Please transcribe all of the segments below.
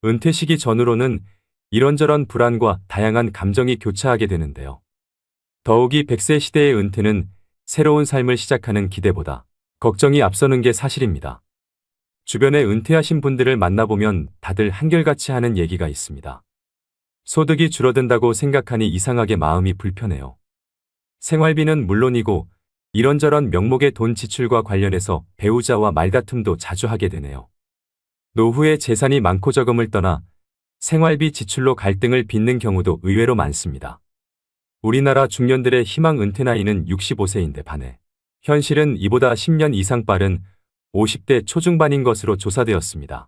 은퇴 시기 전후로는 이런저런 불안과 다양한 감정이 교차하게 되는데요. 더욱이 100세 시대의 은퇴는 새로운 삶을 시작하는 기대보다 걱정이 앞서는 게 사실입니다. 주변에 은퇴하신 분들을 만나보면 다들 한결같이 하는 얘기가 있습니다. 소득이 줄어든다고 생각하니 이상하게 마음이 불편해요. 생활비는 물론이고 이런저런 명목의 돈 지출과 관련해서 배우자와 말다툼도 자주 하게 되네요. 노후에 재산이 많고 적음을 떠나 생활비 지출로 갈등을 빚는 경우도 의외로 많습니다. 우리나라 중년들의 희망 은퇴 나이는 65세인데 반해 현실은 이보다 10년 이상 빠른 50대 초중반인 것으로 조사되었습니다.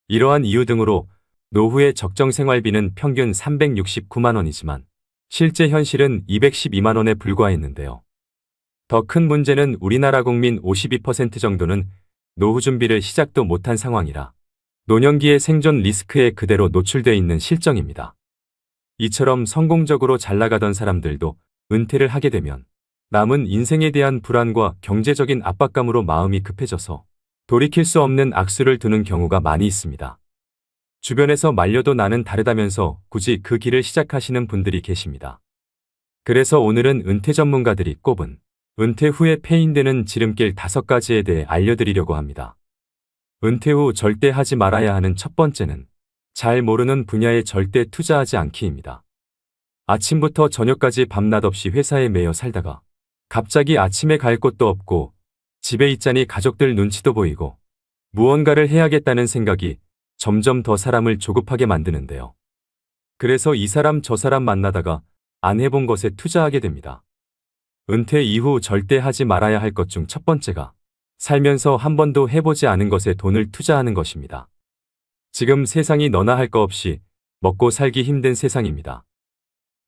이러한 이유 등으로 노후의 적정 생활비는 평균 369만 원이지만 실제 현실은 212만 원에 불과했는데요. 더 큰 문제는 우리나라 국민 52% 정도는 노후 준비를 시작도 못한 상황이라 노년기의 생존 리스크에 그대로 노출돼 있는 실정입니다. 이처럼 성공적으로 잘 나가던 사람들도 은퇴를 하게 되면 남은 인생에 대한 불안과 경제적인 압박감으로 마음이 급해져서 돌이킬 수 없는 악수를 두는 경우가 많이 있습니다. 주변에서 말려도 나는 다르다면서 굳이 그 길을 시작하시는 분들이 계십니다. 그래서 오늘은 은퇴 전문가들이 꼽은 은퇴 후에 패인되는 지름길 5가지에 대해 알려드리려고 합니다. 은퇴 후 절대 하지 말아야 하는 첫 번째는 잘 모르는 분야에 절대 투자하지 않기입니다. 아침부터 저녁까지 밤낮 없이 회사에 매여 살다가 갑자기 아침에 갈 곳도 없고 집에 있자니 가족들 눈치도 보이고 무언가를 해야겠다는 생각이 점점 더 사람을 조급하게 만드는데요. 그래서 이 사람 저 사람 만나다가 안 해본 것에 투자하게 됩니다. 은퇴 이후 절대 하지 말아야 할 것 중 첫 번째가 살면서 한 번도 해보지 않은 것에 돈을 투자하는 것입니다. 지금 세상이 너나 할 거 없이 먹고 살기 힘든 세상입니다.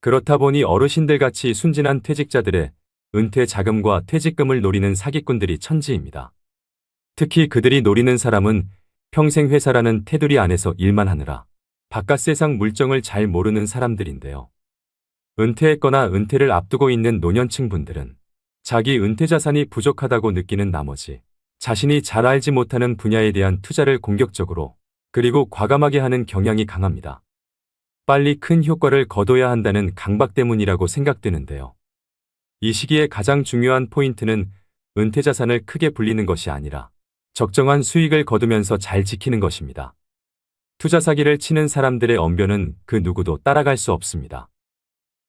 그렇다 보니 어르신들 같이 순진한 퇴직자들의 은퇴 자금과 퇴직금을 노리는 사기꾼들이 천지입니다. 특히 그들이 노리는 사람은 평생 회사라는 테두리 안에서 일만 하느라 바깥 세상 물정을 잘 모르는 사람들인데요. 은퇴했거나 은퇴를 앞두고 있는 노년층 분들은 자기 은퇴 자산이 부족하다고 느끼는 나머지 자신이 잘 알지 못하는 분야에 대한 투자를 공격적으로 그리고 과감하게 하는 경향이 강합니다. 빨리 큰 효과를 거둬야 한다는 강박 때문이라고 생각되는데요. 이 시기에 가장 중요한 포인트는 은퇴 자산을 크게 불리는 것이 아니라 적정한 수익을 거두면서 잘 지키는 것입니다. 투자 사기를 치는 사람들의 언변은 그 누구도 따라갈 수 없습니다.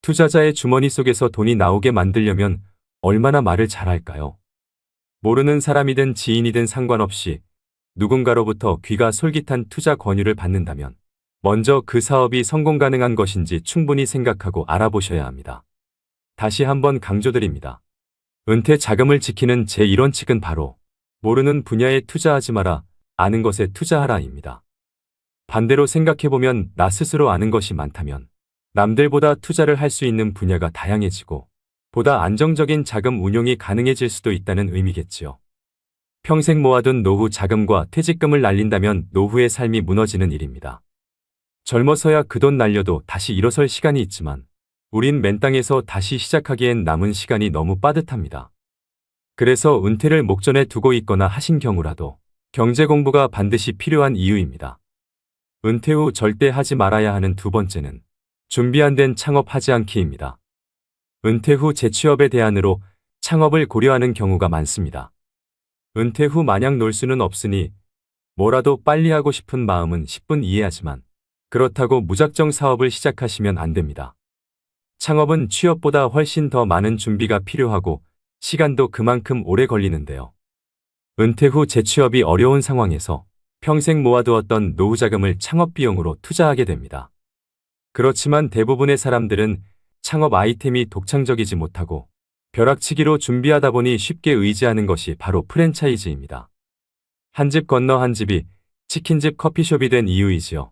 투자자의 주머니 속에서 돈이 나오게 만들려면 얼마나 말을 잘할까요? 모르는 사람이든 지인이든 상관없이 누군가로부터 귀가 솔깃한 투자 권유를 받는다면 먼저 그 사업이 성공 가능한 것인지 충분히 생각하고 알아보셔야 합니다. 다시 한번 강조드립니다. 은퇴 자금을 지키는 제1원칙은 바로 모르는 분야에 투자하지 마라, 아는 것에 투자하라입니다. 반대로 생각해보면 나 스스로 아는 것이 많다면 남들보다 투자를 할 수 있는 분야가 다양해지고 보다 안정적인 자금 운용이 가능해질 수도 있다는 의미겠지요. 평생 모아둔 노후 자금과 퇴직금을 날린다면 노후의 삶이 무너지는 일입니다. 젊어서야 그 돈 날려도 다시 일어설 시간이 있지만 우린 맨 땅에서 다시 시작하기엔 남은 시간이 너무 빠듯합니다. 그래서 은퇴를 목전에 두고 있거나 하신 경우라도 경제 공부가 반드시 필요한 이유입니다. 은퇴 후 절대 하지 말아야 하는 두 번째는 준비 안 된 창업하지 않기입니다. 은퇴 후 재취업의 대안으로 창업을 고려하는 경우가 많습니다. 은퇴 후 마냥 놀 수는 없으니 뭐라도 빨리 하고 싶은 마음은 10분 이해하지만 그렇다고 무작정 사업을 시작하시면 안 됩니다. 창업은 취업보다 훨씬 더 많은 준비가 필요하고 시간도 그만큼 오래 걸리는데요. 은퇴 후 재취업이 어려운 상황에서 평생 모아두었던 노후 자금을 창업 비용으로 투자하게 됩니다. 그렇지만 대부분의 사람들은 창업 아이템이 독창적이지 못하고 벼락치기로 준비하다 보니 쉽게 의지하는 것이 바로 프랜차이즈입니다. 한 집 건너 한 집이 치킨집 커피숍이 된 이유이지요.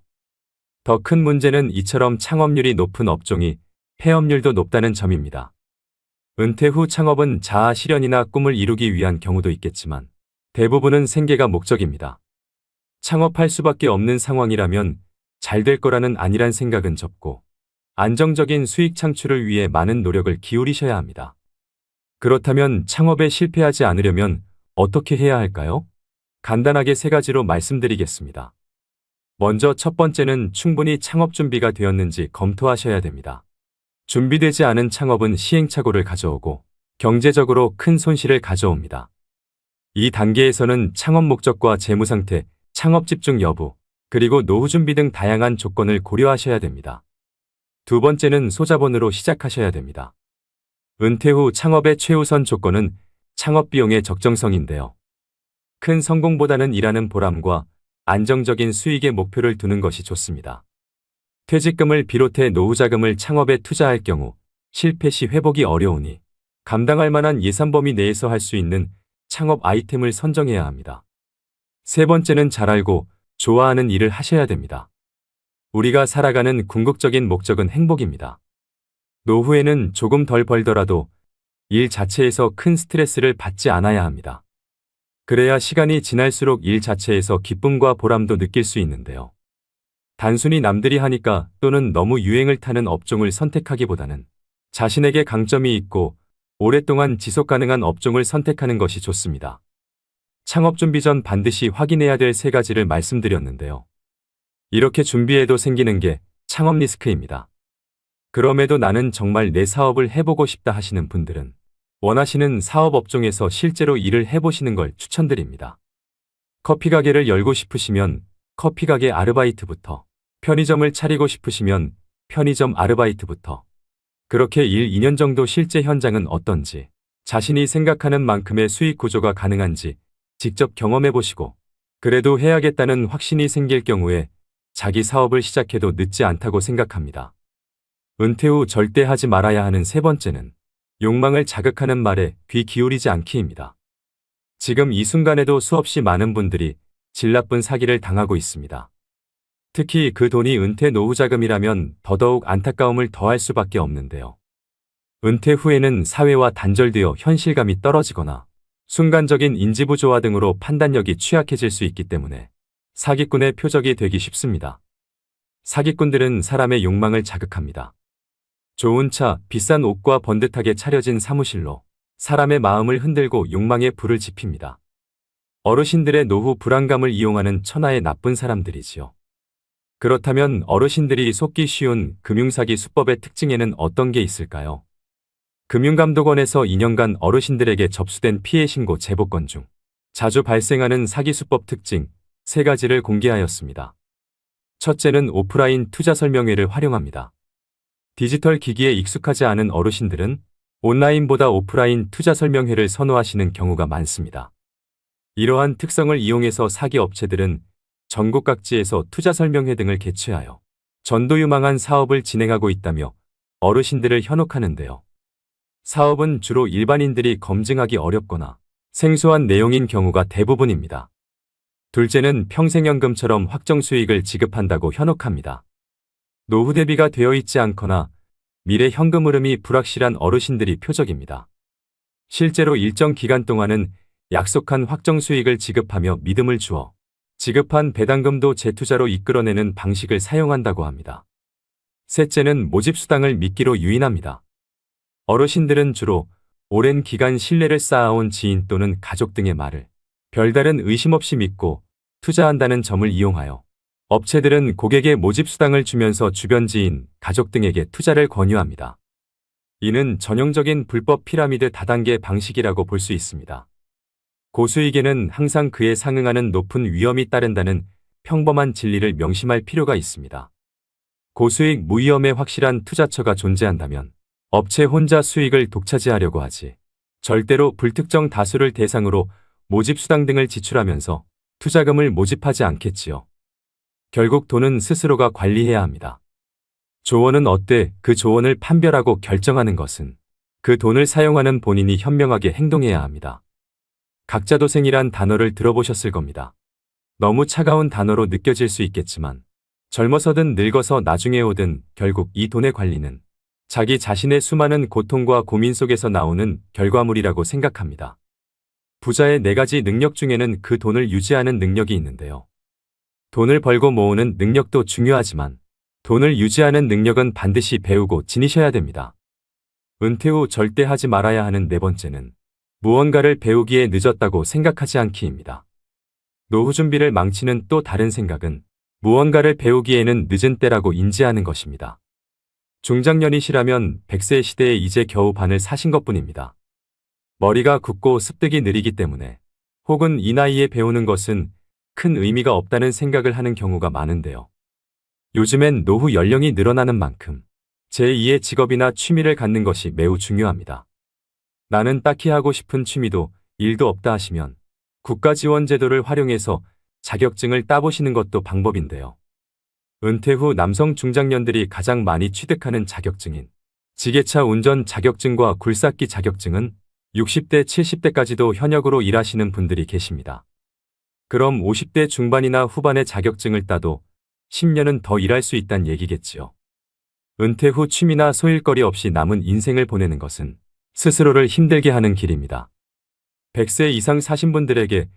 더 큰 문제는 이처럼 창업률이 높은 업종이 폐업률도 높다는 점입니다. 은퇴 후 창업은 자아 실현이나 꿈을 이루기 위한 경우도 있겠지만 대부분은 생계가 목적입니다. 창업할 수밖에 없는 상황이라면 잘 될 거라는 안일한 생각은 접고 안정적인 수익 창출을 위해 많은 노력을 기울이셔야 합니다. 그렇다면 창업에 실패하지 않으려면 어떻게 해야 할까요? 간단하게 3가지로 말씀드리겠습니다. 먼저 첫 번째는 충분히 창업 준비가 되었는지 검토하셔야 됩니다. 준비되지 않은 창업은 시행착오를 가져오고 경제적으로 큰 손실을 가져옵니다. 이 단계에서는 창업 목적과 재무 상태, 창업 집중 여부, 그리고 노후 준비 등 다양한 조건을 고려하셔야 됩니다. 두 번째는 소자본으로 시작하셔야 됩니다. 은퇴 후 창업의 최우선 조건은 창업 비용의 적정성인데요. 큰 성공보다는 일하는 보람과 안정적인 수익의 목표를 두는 것이 좋습니다. 퇴직금을 비롯해 노후 자금을 창업에 투자할 경우 실패 시 회복이 어려우니 감당할 만한 예산 범위 내에서 할 수 있는 창업 아이템을 선정해야 합니다. 세 번째는 잘 알고 좋아하는 일을 하셔야 됩니다. 우리가 살아가는 궁극적인 목적은 행복입니다. 노후에는 조금 덜 벌더라도 일 자체에서 큰 스트레스를 받지 않아야 합니다. 그래야 시간이 지날수록 일 자체에서 기쁨과 보람도 느낄 수 있는데요. 단순히 남들이 하니까 또는 너무 유행을 타는 업종을 선택하기보다는 자신에게 강점이 있고 오랫동안 지속 가능한 업종을 선택하는 것이 좋습니다. 창업 준비 전 반드시 확인해야 될 세 가지를 말씀드렸는데요. 이렇게 준비해도 생기는 게 창업 리스크입니다. 그럼에도 나는 정말 내 사업을 해보고 싶다 하시는 분들은 원하시는 사업 업종에서 실제로 일을 해보시는 걸 추천드립니다. 커피 가게를 열고 싶으시면 커피 가게 아르바이트부터, 편의점을 차리고 싶으시면 편의점 아르바이트부터, 그렇게 1, 2년 정도 실제 현장은 어떤지, 자신이 생각하는 만큼의 수익 구조가 가능한지 직접 경험해 보시고, 그래도 해야겠다는 확신이 생길 경우에 자기 사업을 시작해도 늦지 않다고 생각합니다. 은퇴 후 절대 하지 말아야 하는 세 번째는 욕망을 자극하는 말에 귀 기울이지 않기입니다. 지금 이 순간에도 수없이 많은 분들이 질 나쁜 사기를 당하고 있습니다. 특히 그 돈이 은퇴 노후 자금이라면 더더욱 안타까움을 더할 수밖에 없는데요. 은퇴 후에는 사회와 단절되어 현실감이 떨어지거나 순간적인 인지부조화 등으로 판단력이 취약해질 수 있기 때문에 사기꾼의 표적이 되기 쉽습니다. 사기꾼들은 사람의 욕망을 자극합니다. 좋은 차, 비싼 옷과 번듯하게 차려진 사무실로 사람의 마음을 흔들고 욕망의 불을 지핍니다. 어르신들의 노후 불안감을 이용하는 천하의 나쁜 사람들이지요. 그렇다면 어르신들이 속기 쉬운 금융사기 수법의 특징에는 어떤 게 있을까요? 금융감독원에서 2년간 어르신들에게 접수된 피해 신고 제보 건 중 자주 발생하는 사기 수법 특징 3가지를 공개하였습니다. 첫째는 오프라인 투자 설명회를 활용합니다. 디지털 기기에 익숙하지 않은 어르신들은 온라인보다 오프라인 투자 설명회를 선호하시는 경우가 많습니다. 이러한 특성을 이용해서 사기 업체들은 전국 각지에서 투자 설명회 등을 개최하여 전도유망한 사업을 진행하고 있다며 어르신들을 현혹하는데요. 사업은 주로 일반인들이 검증하기 어렵거나 생소한 내용인 경우가 대부분입니다. 둘째는 평생연금처럼 확정 수익을 지급한다고 현혹합니다. 노후 대비가 되어 있지 않거나 미래 현금 흐름이 불확실한 어르신들이 표적입니다. 실제로 일정 기간 동안은 약속한 확정 수익을 지급하며 믿음을 주어 지급한 배당금도 재투자로 이끌어내는 방식을 사용한다고 합니다. 셋째는 모집수당을 미끼로 유인합니다. 어르신들은 주로 오랜 기간 신뢰를 쌓아온 지인 또는 가족 등의 말을 별다른 의심 없이 믿고 투자한다는 점을 이용하여 업체들은 고객의 모집수당을 주면서 주변 지인, 가족 등에게 투자를 권유합니다. 이는 전형적인 불법 피라미드 다단계 방식이라고 볼 수 있습니다. 고수익에는 항상 그에 상응하는 높은 위험이 따른다는 평범한 진리를 명심할 필요가 있습니다. 고수익 무위험의 확실한 투자처가 존재한다면 업체 혼자 수익을 독차지하려고 하지 절대로 불특정 다수를 대상으로 모집수당 등을 지출하면서 투자금을 모집하지 않겠지요. 결국 돈은 스스로가 관리해야 합니다. 조언은 어때? 그 조언을 판별하고 결정하는 것은 그 돈을 사용하는 본인이 현명하게 행동해야 합니다. 각자도생이란 단어를 들어보셨을 겁니다. 너무 차가운 단어로 느껴질 수 있겠지만 젊어서든 늙어서 나중에 오든 결국 이 돈의 관리는 자기 자신의 수많은 고통과 고민 속에서 나오는 결과물이라고 생각합니다. 부자의 4가지 능력 중에는 그 돈을 유지하는 능력이 있는데요. 돈을 벌고 모으는 능력도 중요하지만 돈을 유지하는 능력은 반드시 배우고 지니셔야 됩니다. 은퇴 후 절대 하지 말아야 하는 4번째는 무언가를 배우기에 늦었다고 생각하지 않기입니다. 노후 준비를 망치는 또 다른 생각은 무언가를 배우기에는 늦은 때라고 인지하는 것입니다. 중장년이시라면 100세 시대에 이제 겨우 반을 사신 것뿐입니다. 머리가 굳고 습득이 느리기 때문에 혹은 이 나이에 배우는 것은 큰 의미가 없다는 생각을 하는 경우가 많은데요. 요즘엔 노후 연령이 늘어나는 만큼 제2의 직업이나 취미를 갖는 것이 매우 중요합니다. 나는 딱히 하고 싶은 취미도 일도 없다 하시면 국가지원제도를 활용해서 자격증을 따보시는 것도 방법인데요. 은퇴 후 남성 중장년들이 가장 많이 취득하는 자격증인 지게차 운전 자격증과 굴삭기 자격증은 60대, 70대까지도 현역으로 일하시는 분들이 계십니다. 그럼 50대 중반이나 후반의 자격증을 따도 10년은 더 일할 수 있다는 얘기겠지요. 은퇴 후 취미나 소일거리 없이 남은 인생을 보내는 것은 스스로를 힘들게 하는 길입니다. 100세 이상 사신 분들에게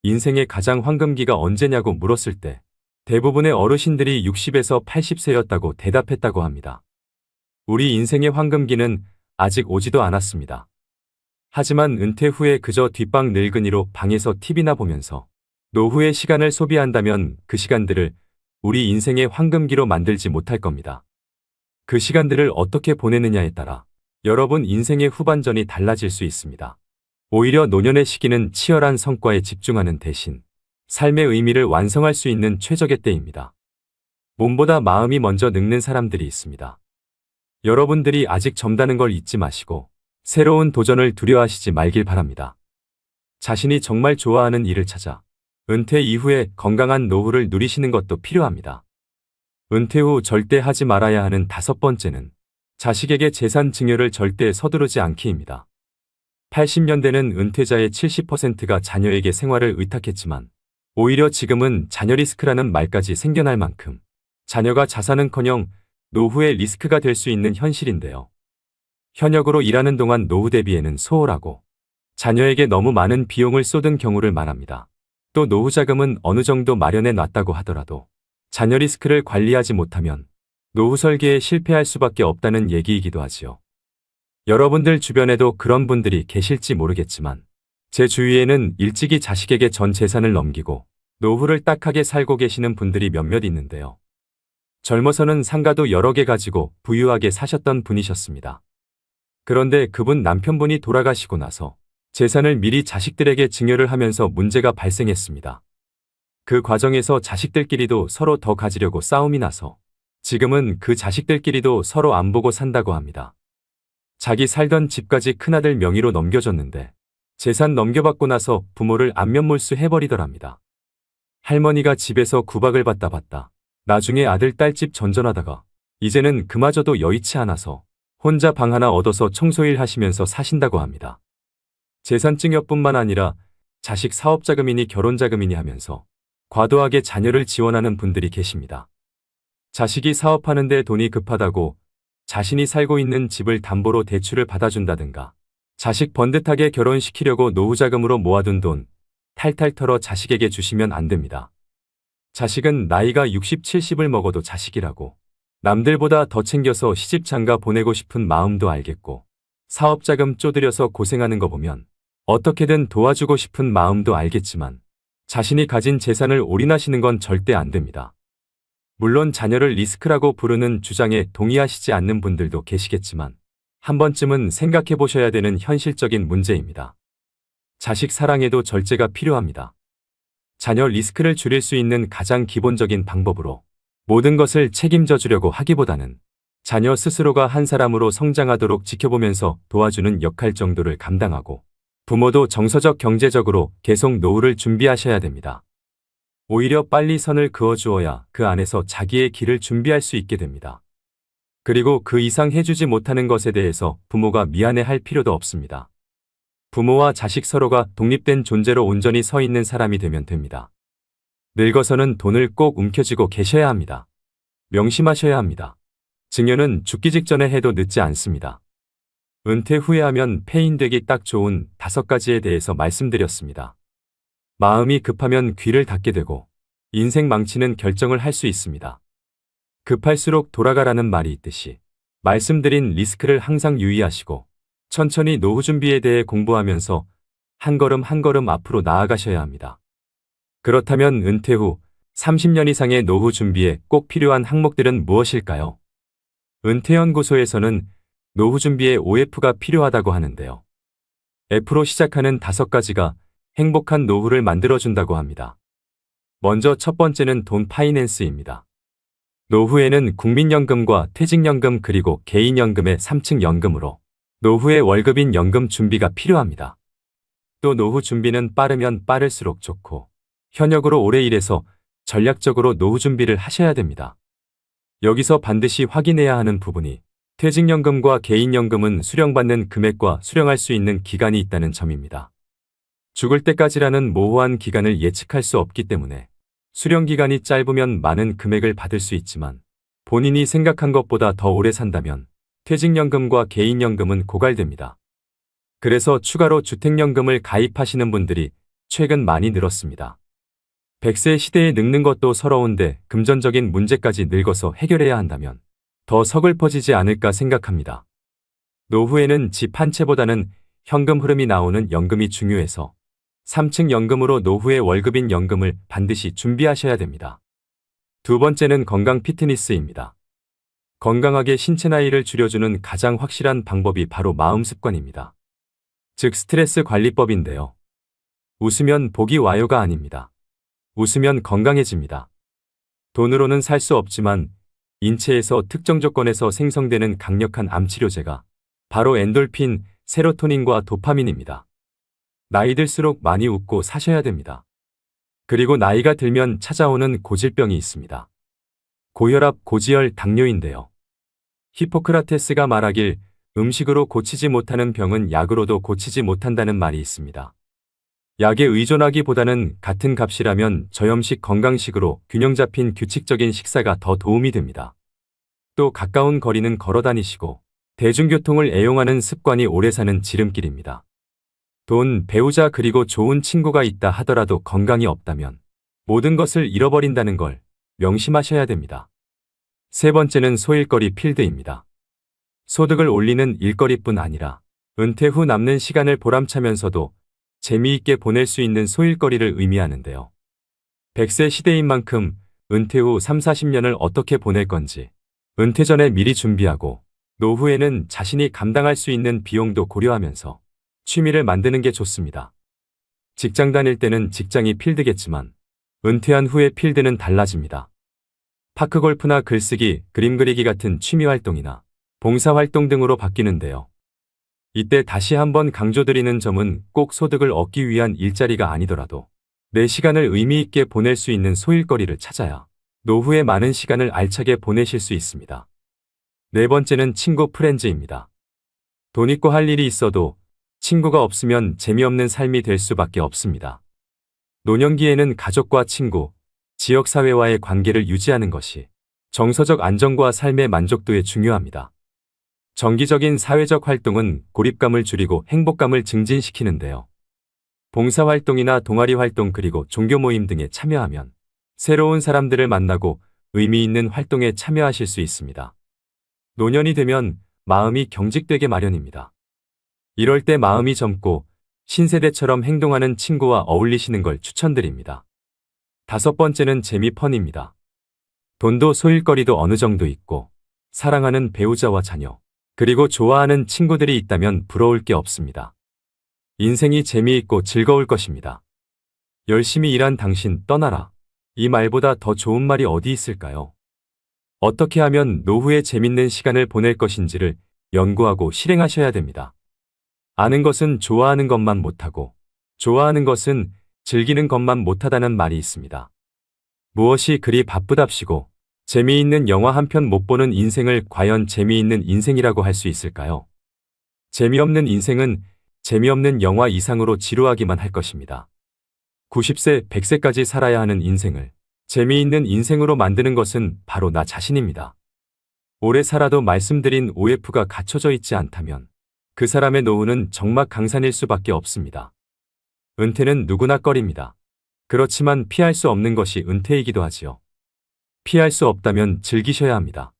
인생의 가장 황금기가 언제냐고 물었을 때 대부분의 어르신들이 60에서 80세였다고 대답했다고 합니다. 우리 인생의 황금기는 아직 오지도 않았습니다. 하지만 은퇴 후에 그저 뒷방 늙은이로 방에서 TV나 보면서 노후의 시간을 소비한다면 그 시간들을 우리 인생의 황금기로 만들지 못할 겁니다. 그 시간들을 어떻게 보내느냐에 따라 여러분 인생의 후반전이 달라질 수 있습니다. 오히려 노년의 시기는 치열한 성과에 집중하는 대신 삶의 의미를 완성할 수 있는 최적의 때입니다. 몸보다 마음이 먼저 늙는 사람들이 있습니다. 여러분들이 아직 젊다는 걸 잊지 마시고 새로운 도전을 두려워하시지 말길 바랍니다. 자신이 정말 좋아하는 일을 찾아 은퇴 이후에 건강한 노후를 누리시는 것도 필요합니다. 은퇴 후 절대 하지 말아야 하는 5번째는 자식에게 재산 증여를 절대 서두르지 않기입니다. 80년대는 은퇴자의 70%가 자녀에게 생활을 의탁했지만 오히려 지금은 자녀 리스크라는 말까지 생겨날 만큼 자녀가 자산은커녕 노후의 리스크가 될 수 있는 현실인데요. 현역으로 일하는 동안 노후 대비에는 소홀하고 자녀에게 너무 많은 비용을 쏟은 경우를 말합니다. 또 노후 자금은 어느 정도 마련해 놨다고 하더라도 자녀 리스크를 관리하지 못하면 노후 설계에 실패할 수밖에 없다는 얘기이기도 하지요. 여러분들 주변에도 그런 분들이 계실지 모르겠지만 제 주위에는 일찍이 자식에게 전 재산을 넘기고 노후를 딱하게 살고 계시는 분들이 몇몇 있는데요. 젊어서는 상가도 여러 개 가지고 부유하게 사셨던 분이셨습니다. 그런데 그분 남편분이 돌아가시고 나서 재산을 미리 자식들에게 증여를 하면서 문제가 발생했습니다. 그 과정에서 자식들끼리도 서로 더 가지려고 싸움이 나서 지금은 그 자식들끼리도 서로 안 보고 산다고 합니다. 자기 살던 집까지 큰아들 명의로 넘겨줬는데 재산 넘겨받고 나서 부모를 안면몰수 해버리더랍니다. 할머니가 집에서 구박을 받다 받다 나중에 아들 딸집 전전하다가 이제는 그마저도 여의치 않아서 혼자 방 하나 얻어서 청소일 하시면서 사신다고 합니다. 재산 증여뿐만 아니라 자식 사업자금이니 결혼자금이니 하면서 과도하게 자녀를 지원하는 분들이 계십니다. 자식이 사업하는데 돈이 급하다고 자신이 살고 있는 집을 담보로 대출을 받아준다든가 자식 번듯하게 결혼시키려고 노후자금으로 모아둔 돈 탈탈 털어 자식에게 주시면 안 됩니다. 자식은 나이가 60, 70을 먹어도 자식이라고 남들보다 더 챙겨서 시집 장가 보내고 싶은 마음도 알겠고 사업자금 쪼들여서 고생하는 거 보면 어떻게든 도와주고 싶은 마음도 알겠지만 자신이 가진 재산을 올인하시는 건 절대 안 됩니다. 물론 자녀를 리스크라고 부르는 주장에 동의하시지 않는 분들도 계시겠지만 한 번쯤은 생각해 보셔야 되는 현실적인 문제입니다. 자식 사랑에도 절제가 필요합니다. 자녀 리스크를 줄일 수 있는 가장 기본적인 방법으로 모든 것을 책임져 주려고 하기보다는 자녀 스스로가 한 사람으로 성장하도록 지켜보면서 도와주는 역할 정도를 감당하고 부모도 정서적 경제적으로 계속 노후를 준비하셔야 됩니다. 오히려 빨리 선을 그어주어야 그 안에서 자기의 길을 준비할 수 있게 됩니다. 그리고 그 이상 해주지 못하는 것에 대해서 부모가 미안해할 필요도 없습니다. 부모와 자식 서로가 독립된 존재로 온전히 서 있는 사람이 되면 됩니다. 늙어서는 돈을 꼭 움켜쥐고 계셔야 합니다. 명심하셔야 합니다. 증여는 죽기 직전에 해도 늦지 않습니다. 은퇴 후에 하면 폐인되기 딱 좋은 5가지에 대해서 말씀드렸습니다. 마음이 급하면 귀를 닫게 되고 인생 망치는 결정을 할 수 있습니다. 급할수록 돌아가라는 말이 있듯이 말씀드린 리스크를 항상 유의하시고 천천히 노후 준비에 대해 공부하면서 한 걸음 한 걸음 앞으로 나아가셔야 합니다. 그렇다면 은퇴 후 30년 이상의 노후 준비에 꼭 필요한 항목들은 무엇일까요? 은퇴연구소에서는 노후 준비에 OF가 필요하다고 하는데요. F로 시작하는 5가지가 행복한 노후를 만들어준다고 합니다. 먼저 첫 번째는 돈 파이낸스입니다. 노후에는 국민연금과 퇴직연금 그리고 개인연금의 3층 연금으로 노후의 월급인 연금 준비가 필요합니다. 또 노후 준비는 빠르면 빠를수록 좋고 현역으로 오래 일해서 전략적으로 노후 준비를 하셔야 됩니다. 여기서 반드시 확인해야 하는 부분이 퇴직연금과 개인연금은 수령받는 금액과 수령할 수 있는 기간이 있다는 점입니다. 죽을 때까지라는 모호한 기간을 예측할 수 없기 때문에 수령 기간이 짧으면 많은 금액을 받을 수 있지만 본인이 생각한 것보다 더 오래 산다면 퇴직연금과 개인연금은 고갈됩니다. 그래서 추가로 주택연금을 가입하시는 분들이 최근 많이 늘었습니다. 100세 시대에 늙는 것도 서러운데 금전적인 문제까지 늙어서 해결해야 한다면 더 서글퍼지지 않을까 생각합니다. 노후에는 집 한 채보다는 현금 흐름이 나오는 연금이 중요해서 3층 연금으로 노후의 월급인 연금을 반드시 준비하셔야 됩니다. 두 번째는 건강 피트니스입니다. 건강하게 신체 나이를 줄여주는 가장 확실한 방법이 바로 마음 습관입니다. 즉 스트레스 관리법인데요. 웃으면 복이 와요가 아닙니다. 웃으면 건강해집니다. 돈으로는 살 수 없지만 인체에서 특정 조건에서 생성되는 강력한 암치료제가 바로 엔돌핀, 세로토닌과 도파민입니다. 나이 들수록 많이 웃고 사셔야 됩니다. 그리고 나이가 들면 찾아오는 고질병이 있습니다. 고혈압, 고지혈, 당뇨인데요. 히포크라테스가 말하길 음식으로 고치지 못하는 병은 약으로도 고치지 못한다는 말이 있습니다. 약에 의존하기보다는 같은 값이라면 저염식 건강식으로 균형 잡힌 규칙적인 식사가 더 도움이 됩니다. 또 가까운 거리는 걸어 다니시고 대중교통을 애용하는 습관이 오래 사는 지름길입니다. 돈, 배우자 그리고 좋은 친구가 있다 하더라도 건강이 없다면 모든 것을 잃어버린다는 걸 명심하셔야 됩니다. 세 번째는 소일거리 필드입니다. 소득을 올리는 일거리뿐 아니라 은퇴 후 남는 시간을 보람차면서도 재미있게 보낼 수 있는 소일거리를 의미하는데요. 100세 시대인 만큼 은퇴 후 3, 40년을 어떻게 보낼 건지 은퇴 전에 미리 준비하고 노후에는 자신이 감당할 수 있는 비용도 고려하면서 취미를 만드는 게 좋습니다. 직장 다닐 때는 직장이 필드겠지만 은퇴한 후의 필드는 달라집니다. 파크골프나 글쓰기, 그림 그리기 같은 취미 활동이나 봉사활동 등으로 바뀌는데요. 이때 다시 한번 강조드리는 점은 꼭 소득을 얻기 위한 일자리가 아니더라도 내 시간을 의미 있게 보낼 수 있는 소일거리를 찾아야 노후에 많은 시간을 알차게 보내실 수 있습니다. 네 번째는 친구 프렌즈입니다. 돈 있고 할 일이 있어도 친구가 없으면 재미없는 삶이 될 수밖에 없습니다. 노년기에는 가족과 친구, 지역사회와의 관계를 유지하는 것이 정서적 안정과 삶의 만족도에 중요합니다. 정기적인 사회적 활동은 고립감을 줄이고 행복감을 증진시키는데요. 봉사활동이나 동아리 활동 그리고 종교 모임 등에 참여하면 새로운 사람들을 만나고 의미 있는 활동에 참여하실 수 있습니다. 노년이 되면 마음이 경직되게 마련입니다. 이럴 때 마음이 젊고 신세대처럼 행동하는 친구와 어울리시는 걸 추천드립니다. 다섯 번째는 재미펀입니다. 돈도 소일거리도 어느 정도 있고 사랑하는 배우자와 자녀, 그리고 좋아하는 친구들이 있다면 부러울 게 없습니다. 인생이 재미있고 즐거울 것입니다. 열심히 일한 당신 떠나라. 이 말보다 더 좋은 말이 어디 있을까요? 어떻게 하면 노후에 재밌는 시간을 보낼 것인지를 연구하고 실행하셔야 됩니다. 아는 것은 좋아하는 것만 못하고 좋아하는 것은 즐기는 것만 못하다는 말이 있습니다. 무엇이 그리 바쁘답시고 재미있는 영화 한 편 못 보는 인생을 과연 재미있는 인생이라고 할 수 있을까요? 재미없는 인생은 재미없는 영화 이상으로 지루하기만 할 것입니다. 90세, 100세까지 살아야 하는 인생을 재미있는 인생으로 만드는 것은 바로 나 자신입니다. 오래 살아도 말씀드린 OF가 갖춰져 있지 않다면 그 사람의 노후는 적막강산일 수밖에 없습니다. 은퇴는 누구나 꺼립니다. 그렇지만 피할 수 없는 것이 은퇴이기도 하지요. 피할 수 없다면 즐기셔야 합니다.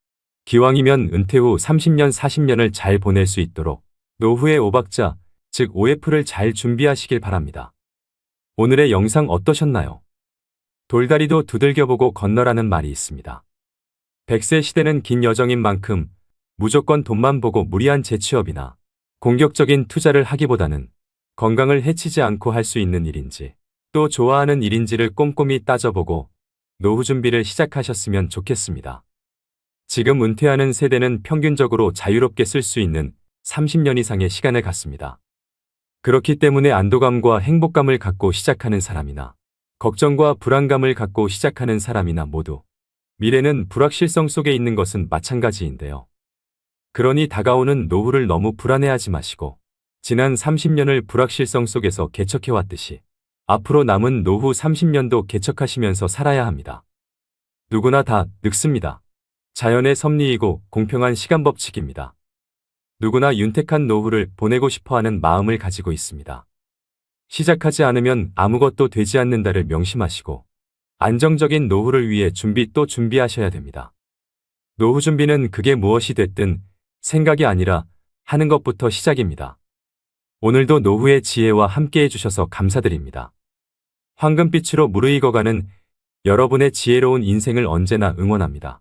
기왕이면 은퇴 후 30년, 40년을 잘 보낼 수 있도록 노후의 5박자, 즉 OF를 잘 준비하시길 바랍니다. 오늘의 영상 어떠셨나요? 돌다리도 두들겨보고 건너라는 말이 있습니다. 100세 시대는 긴 여정인 만큼 무조건 돈만 보고 무리한 재취업이나 공격적인 투자를 하기보다는 건강을 해치지 않고 할 수 있는 일인지 또 좋아하는 일인지를 꼼꼼히 따져보고 노후 준비를 시작하셨으면 좋겠습니다. 지금 은퇴하는 세대는 평균적으로 자유롭게 쓸 수 있는 30년 이상의 시간을 갖습니다. 그렇기 때문에 안도감과 행복감을 갖고 시작하는 사람이나 걱정과 불안감을 갖고 시작하는 사람이나 모두 미래는 불확실성 속에 있는 것은 마찬가지인데요. 그러니 다가오는 노후를 너무 불안해하지 마시고 지난 30년을 불확실성 속에서 개척해왔듯이 앞으로 남은 노후 30년도 개척하시면서 살아야 합니다. 누구나 다 늙습니다. 자연의 섭리이고 공평한 시간 법칙입니다. 누구나 윤택한 노후를 보내고 싶어하는 마음을 가지고 있습니다. 시작하지 않으면 아무것도 되지 않는다를 명심하시고 안정적인 노후를 위해 또 준비하셔야 됩니다. 노후 준비는 그게 무엇이 됐든 생각이 아니라 하는 것부터 시작입니다. 오늘도 노후의 지혜와 함께 해주셔서 감사드립니다. 황금빛으로 무르익어가는 여러분의 지혜로운 인생을 언제나 응원합니다.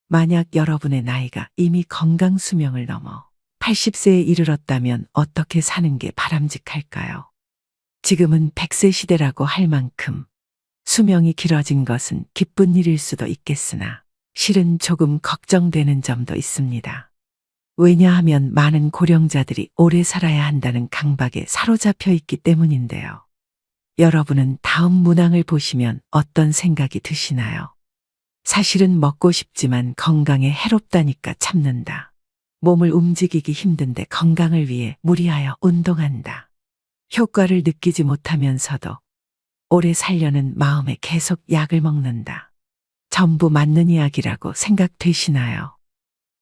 만약 여러분의 나이가 이미 건강 수명을 넘어 80세에 이르렀다면 어떻게 사는 게 바람직할까요? 지금은 100세 시대라고 할 만큼 수명이 길어진 것은 기쁜 일일 수도 있겠으나 실은 조금 걱정되는 점도 있습니다. 왜냐하면 많은 고령자들이 오래 살아야 한다는 강박에 사로잡혀 있기 때문인데요. 여러분은 다음 문항을 보시면 어떤 생각이 드시나요? 사실은 먹고 싶지만 건강에 해롭다니까 참는다. 몸을 움직이기 힘든데 건강을 위해 무리하여 운동한다. 효과를 느끼지 못하면서도 오래 살려는 마음에 계속 약을 먹는다. 전부 맞는 이야기라고 생각되시나요?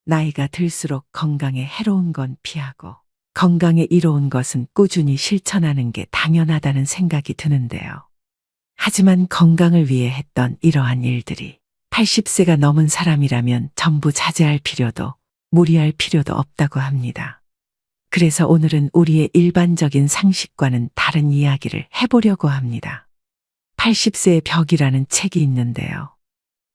나이가 들수록 건강에 해로운 건 피하고 건강에 이로운 것은 꾸준히 실천하는 게 당연하다는 생각이 드는데요. 하지만 건강을 위해 했던 이러한 일들이 80세가 넘은 사람이라면 전부 자제할 필요도 무리할 필요도 없다고 합니다. 그래서 오늘은 우리의 일반적인 상식과는 다른 이야기를 해보려고 합니다. 80세의 벽이라는 책이 있는데요.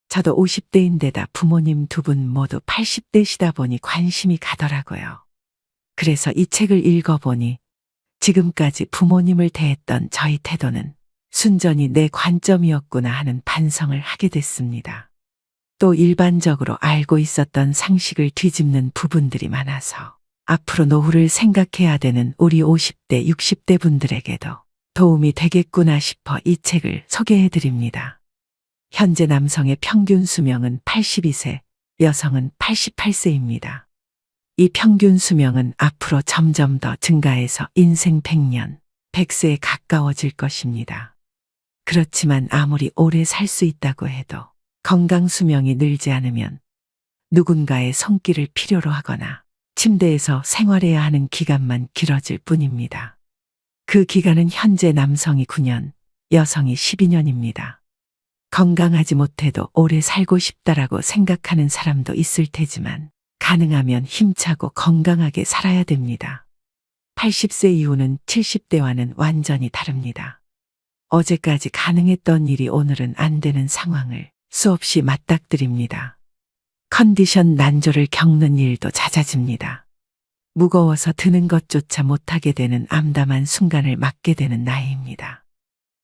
저도 50대인데다 부모님 두 분 모두 80대시다 보니 관심이 가더라고요. 그래서 이 책을 읽어보니 지금까지 부모님을 대했던 저희 태도는 순전히 내 관점이었구나 하는 반성을 하게 됐습니다. 또 일반적으로 알고 있었던 상식을 뒤집는 부분들이 많아서 앞으로 노후를 생각해야 되는 우리 50대, 60대 분들에게도 도움이 되겠구나 싶어 이 책을 소개해 드립니다. 현재 남성의 평균 수명은 82세, 여성은 88세입니다. 이 평균 수명은 앞으로 점점 더 증가해서 인생 100년, 100세에 가까워질 것입니다. 그렇지만 아무리 오래 살 수 있다고 해도 건강 수명이 늘지 않으면 누군가의 손길을 필요로 하거나 침대에서 생활해야 하는 기간만 길어질 뿐입니다. 그 기간은 현재 남성이 9년, 여성이 12년입니다. 건강하지 못해도 오래 살고 싶다라고 생각하는 사람도 있을 테지만 가능하면 힘차고 건강하게 살아야 됩니다. 80세 이후는 70대와는 완전히 다릅니다. 어제까지 가능했던 일이 오늘은 안 되는 상황을 수없이 맞닥뜨립니다. 컨디션 난조를 겪는 일도 잦아집니다. 무거워서 드는 것조차 못하게 되는 암담한 순간을 맞게 되는 나이입니다.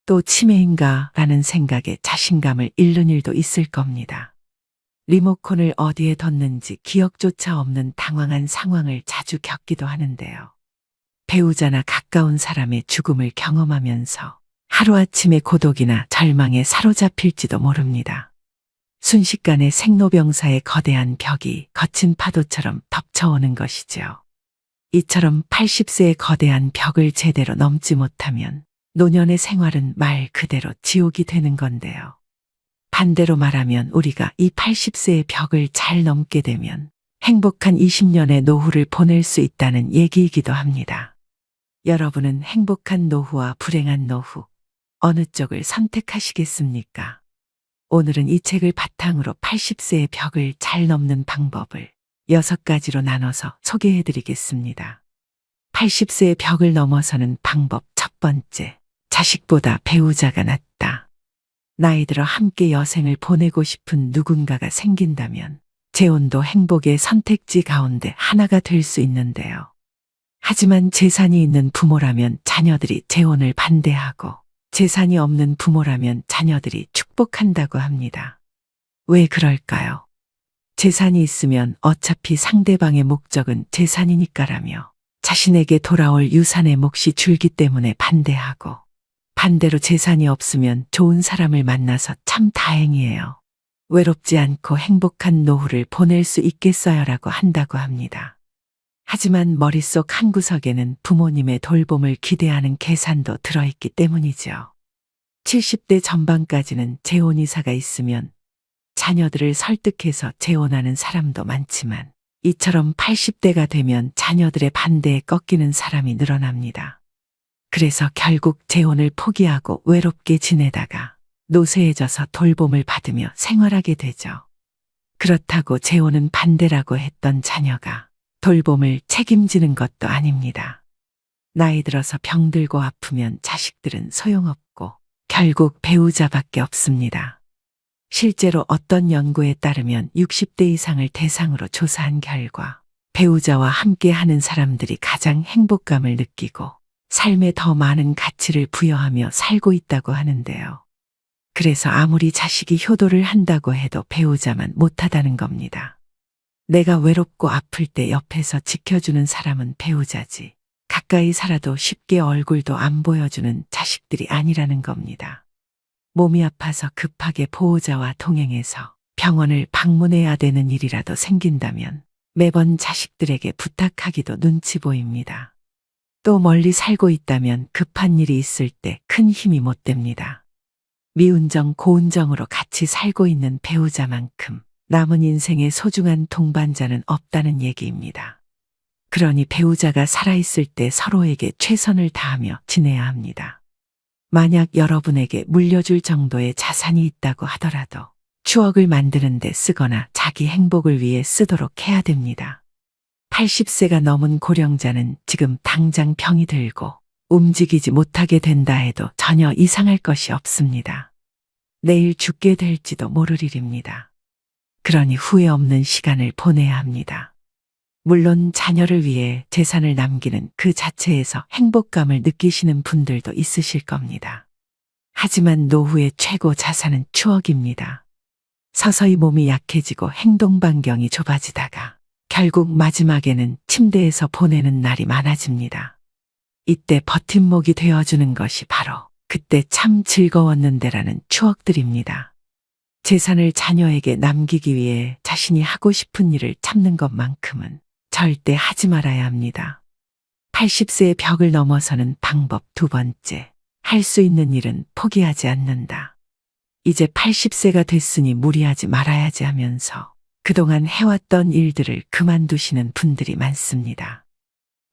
또 치매인가 라는 생각에 자신감을 잃는 일도 있을 겁니다. 리모컨을 어디에 뒀는지 기억조차 없는 당황한 상황을 자주 겪기도 하는데요. 배우자나 가까운 사람의 죽음을 경험하면서 하루아침에 고독이나 절망에 사로잡힐지도 모릅니다. 순식간에 생로병사의 거대한 벽이 거친 파도처럼 덮쳐오는 것이죠. 이처럼 80세의 거대한 벽을 제대로 넘지 못하면 노년의 생활은 말 그대로 지옥이 되는 건데요. 반대로 말하면 우리가 이 80세의 벽을 잘 넘게 되면 행복한 20년의 노후를 보낼 수 있다는 얘기이기도 합니다. 여러분은 행복한 노후와 불행한 노후, 어느 쪽을 선택하시겠습니까? 오늘은 이 책을 바탕으로 80세의 벽을 잘 넘는 방법을 6가지로 나눠서 소개해 드리겠습니다. 80세의 벽을 넘어서는 방법 첫 번째. 자식보다 배우자가 낫다. 나이 들어 함께 여생을 보내고 싶은 누군가가 생긴다면 재혼도 행복의 선택지 가운데 하나가 될 수 있는데요. 하지만 재산이 있는 부모라면 자녀들이 재혼을 반대하고 재산이 없는 부모라면 자녀들이 축복한다고 합니다. 왜 그럴까요? 재산이 있으면 어차피 상대방의 목적은 재산이니까라며 자신에게 돌아올 유산의 몫이 줄기 때문에 반대하고, 반대로 재산이 없으면 좋은 사람을 만나서 참 다행이에요. 외롭지 않고 행복한 노후를 보낼 수 있겠어요라고 한다고 합니다. 하지만 머릿속 한구석에는 부모님의 돌봄을 기대하는 계산도 들어있기 때문이죠. 70대 전반까지는 재혼이사가 있으면 자녀들을 설득해서 재혼하는 사람도 많지만 이처럼 80대가 되면 자녀들의 반대에 꺾이는 사람이 늘어납니다. 그래서 결국 재혼을 포기하고 외롭게 지내다가 노쇠해져서 돌봄을 받으며 생활하게 되죠. 그렇다고 재혼은 반대라고 했던 자녀가 돌봄을 책임지는 것도 아닙니다. 나이 들어서 병들고 아프면 자식들은 소용없고 결국 배우자밖에 없습니다. 실제로 어떤 연구에 따르면 60대 이상을 대상으로 조사한 결과 배우자와 함께 하는 사람들이 가장 행복감을 느끼고 삶에 더 많은 가치를 부여하며 살고 있다고 하는데요. 그래서 아무리 자식이 효도를 한다고 해도 배우자만 못하다는 겁니다. 내가 외롭고 아플 때 옆에서 지켜주는 사람은 배우자지, 가까이 살아도 쉽게 얼굴도 안 보여주는 자식들이 아니라는 겁니다. 몸이 아파서 급하게 보호자와 동행해서 병원을 방문해야 되는 일이라도 생긴다면 매번 자식들에게 부탁하기도 눈치 보입니다. 또 멀리 살고 있다면 급한 일이 있을 때 큰 힘이 못 됩니다. 미운정 고운정으로 같이 살고 있는 배우자만큼 남은 인생의 소중한 동반자는 없다는 얘기입니다. 그러니 배우자가 살아있을 때 서로에게 최선을 다하며 지내야 합니다. 만약 여러분에게 물려줄 정도의 자산이 있다고 하더라도 추억을 만드는 데 쓰거나 자기 행복을 위해 쓰도록 해야 됩니다. 80세가 넘은 고령자는 지금 당장 병이 들고 움직이지 못하게 된다 해도 전혀 이상할 것이 없습니다. 내일 죽게 될지도 모를 일입니다. 그러니 후회 없는 시간을 보내야 합니다. 물론 자녀를 위해 재산을 남기는 그 자체에서 행복감을 느끼시는 분들도 있으실 겁니다. 하지만 노후의 최고 자산은 추억입니다. 서서히 몸이 약해지고 행동 반경이 좁아지다가 결국 마지막에는 침대에서 보내는 날이 많아집니다. 이때 버팀목이 되어주는 것이 바로 그때 참 즐거웠는데라는 추억들입니다. 재산을 자녀에게 남기기 위해 자신이 하고 싶은 일을 참는 것만큼은 절대 하지 말아야 합니다. 80세의 벽을 넘어서는 방법 두 번째. 할 수 있는 일은 포기하지 않는다. 이제 80세가 됐으니 무리하지 말아야지 하면서 그동안 해왔던 일들을 그만두시는 분들이 많습니다.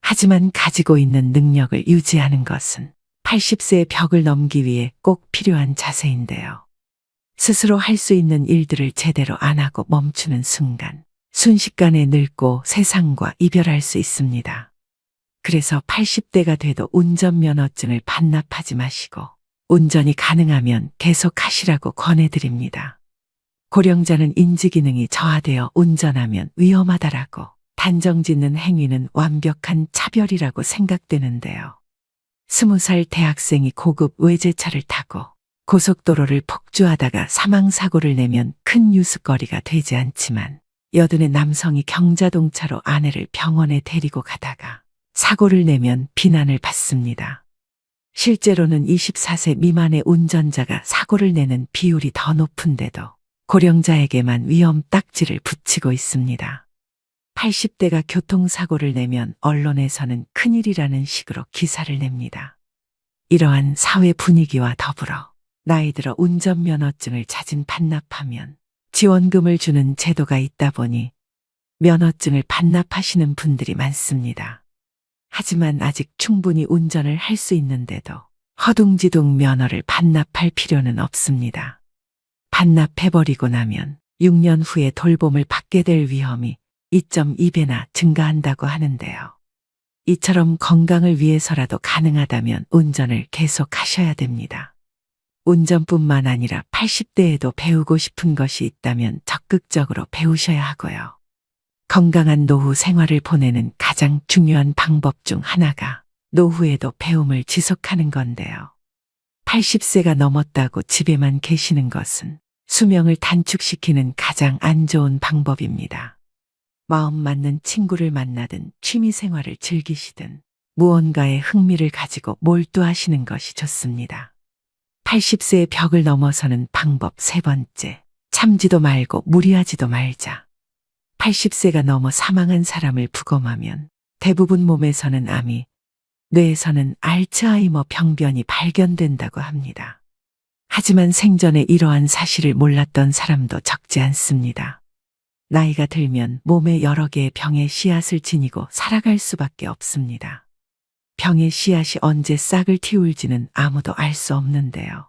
하지만 가지고 있는 능력을 유지하는 것은 80세의 벽을 넘기 위해 꼭 필요한 자세인데요. 스스로 할 수 있는 일들을 제대로 안 하고 멈추는 순간 순식간에 늙고 세상과 이별할 수 있습니다. 그래서 80대가 돼도 운전면허증을 반납하지 마시고 운전이 가능하면 계속 하시라고 권해드립니다. 고령자는 인지기능이 저하되어 운전하면 위험하다라고 단정짓는 행위는 완벽한 차별이라고 생각되는데요. 20살 대학생이 고급 외제차를 타고 고속도로를 폭주하다가 사망사고를 내면 큰 뉴스거리가 되지 않지만 80의 남성이 경자동차로 아내를 병원에 데리고 가다가 사고를 내면 비난을 받습니다. 실제로는 24세 미만의 운전자가 사고를 내는 비율이 더 높은데도 고령자에게만 위험 딱지를 붙이고 있습니다. 80대가 교통사고를 내면 언론에서는 큰일이라는 식으로 기사를 냅니다. 이러한 사회 분위기와 더불어 나이 들어 운전면허증을 자진 반납하면 지원금을 주는 제도가 있다 보니 면허증을 반납하시는 분들이 많습니다. 하지만 아직 충분히 운전을 할 수 있는데도 허둥지둥 면허를 반납할 필요는 없습니다. 반납해버리고 나면 6년 후에 돌봄을 받게 될 위험이 2.2배나 증가한다고 하는데요. 이처럼 건강을 위해서라도 가능하다면 운전을 계속 하셔야 됩니다. 운전뿐만 아니라 80대에도 배우고 싶은 것이 있다면 적극적으로 배우셔야 하고요. 건강한 노후 생활을 보내는 가장 중요한 방법 중 하나가 노후에도 배움을 지속하는 건데요. 80세가 넘었다고 집에만 계시는 것은 수명을 단축시키는 가장 안 좋은 방법입니다. 마음 맞는 친구를 만나든 취미 생활을 즐기시든 무언가에 흥미를 가지고 몰두하시는 것이 좋습니다. 80세의 벽을 넘어서는 방법 세 번째, 참지도 말고 무리하지도 말자. 80세가 넘어 사망한 사람을 부검하면 대부분 몸에서는 암이, 뇌에서는 알츠하이머 병변이 발견된다고 합니다. 하지만 생전에 이러한 사실을 몰랐던 사람도 적지 않습니다. 나이가 들면 몸에 여러 개의 병의 씨앗을 지니고 살아갈 수밖에 없습니다. 병의 씨앗이 언제 싹을 틔울지는 아무도 알 수 없는데요.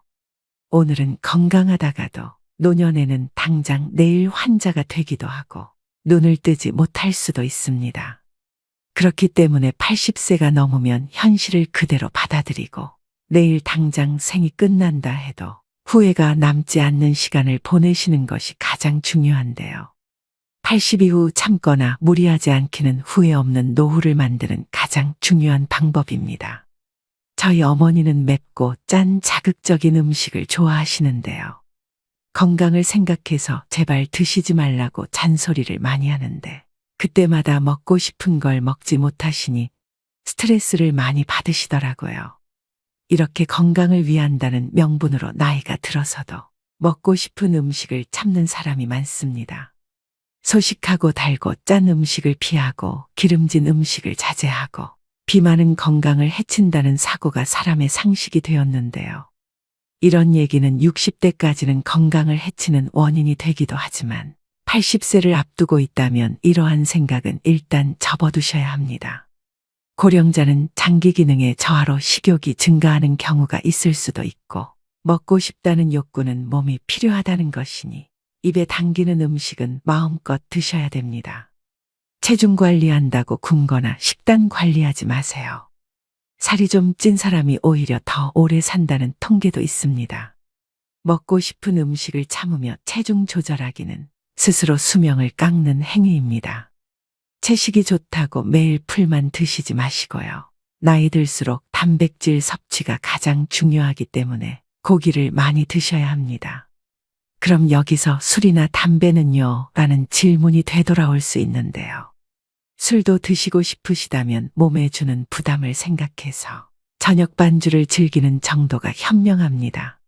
오늘은 건강하다가도 노년에는 당장 내일 환자가 되기도 하고 눈을 뜨지 못할 수도 있습니다. 그렇기 때문에 80세가 넘으면 현실을 그대로 받아들이고 내일 당장 생이 끝난다 해도 후회가 남지 않는 시간을 보내시는 것이 가장 중요한데요. 80 이후 참거나 무리하지 않기는 후회 없는 노후를 만드는 가장 중요한 방법입니다. 저희 어머니는 맵고 짠 자극적인 음식을 좋아하시는데요. 건강을 생각해서 제발 드시지 말라고 잔소리를 많이 하는데 그때마다 먹고 싶은 걸 먹지 못하시니 스트레스를 많이 받으시더라고요. 이렇게 건강을 위한다는 명분으로 나이가 들어서도 먹고 싶은 음식을 참는 사람이 많습니다. 소식하고 달고 짠 음식을 피하고 기름진 음식을 자제하고 비만은 건강을 해친다는 사고가 사람의 상식이 되었는데요. 이런 얘기는 60대까지는 건강을 해치는 원인이 되기도 하지만 80세를 앞두고 있다면 이러한 생각은 일단 접어두셔야 합니다. 고령자는 장기 기능의 저하로 식욕이 증가하는 경우가 있을 수도 있고 먹고 싶다는 욕구는 몸이 필요하다는 것이니 입에 당기는 음식은 마음껏 드셔야 됩니다. 체중 관리한다고 굶거나 식단 관리하지 마세요. 살이 좀 찐 사람이 오히려 더 오래 산다는 통계도 있습니다. 먹고 싶은 음식을 참으며 체중 조절하기는 스스로 수명을 깎는 행위입니다. 채식이 좋다고 매일 풀만 드시지 마시고요. 나이 들수록 단백질 섭취가 가장 중요하기 때문에 고기를 많이 드셔야 합니다. 그럼 여기서 술이나 담배는요? 라는 질문이 되돌아올 수 있는데요. 술도 드시고 싶으시다면 몸에 주는 부담을 생각해서 저녁 반주를 즐기는 정도가 현명합니다.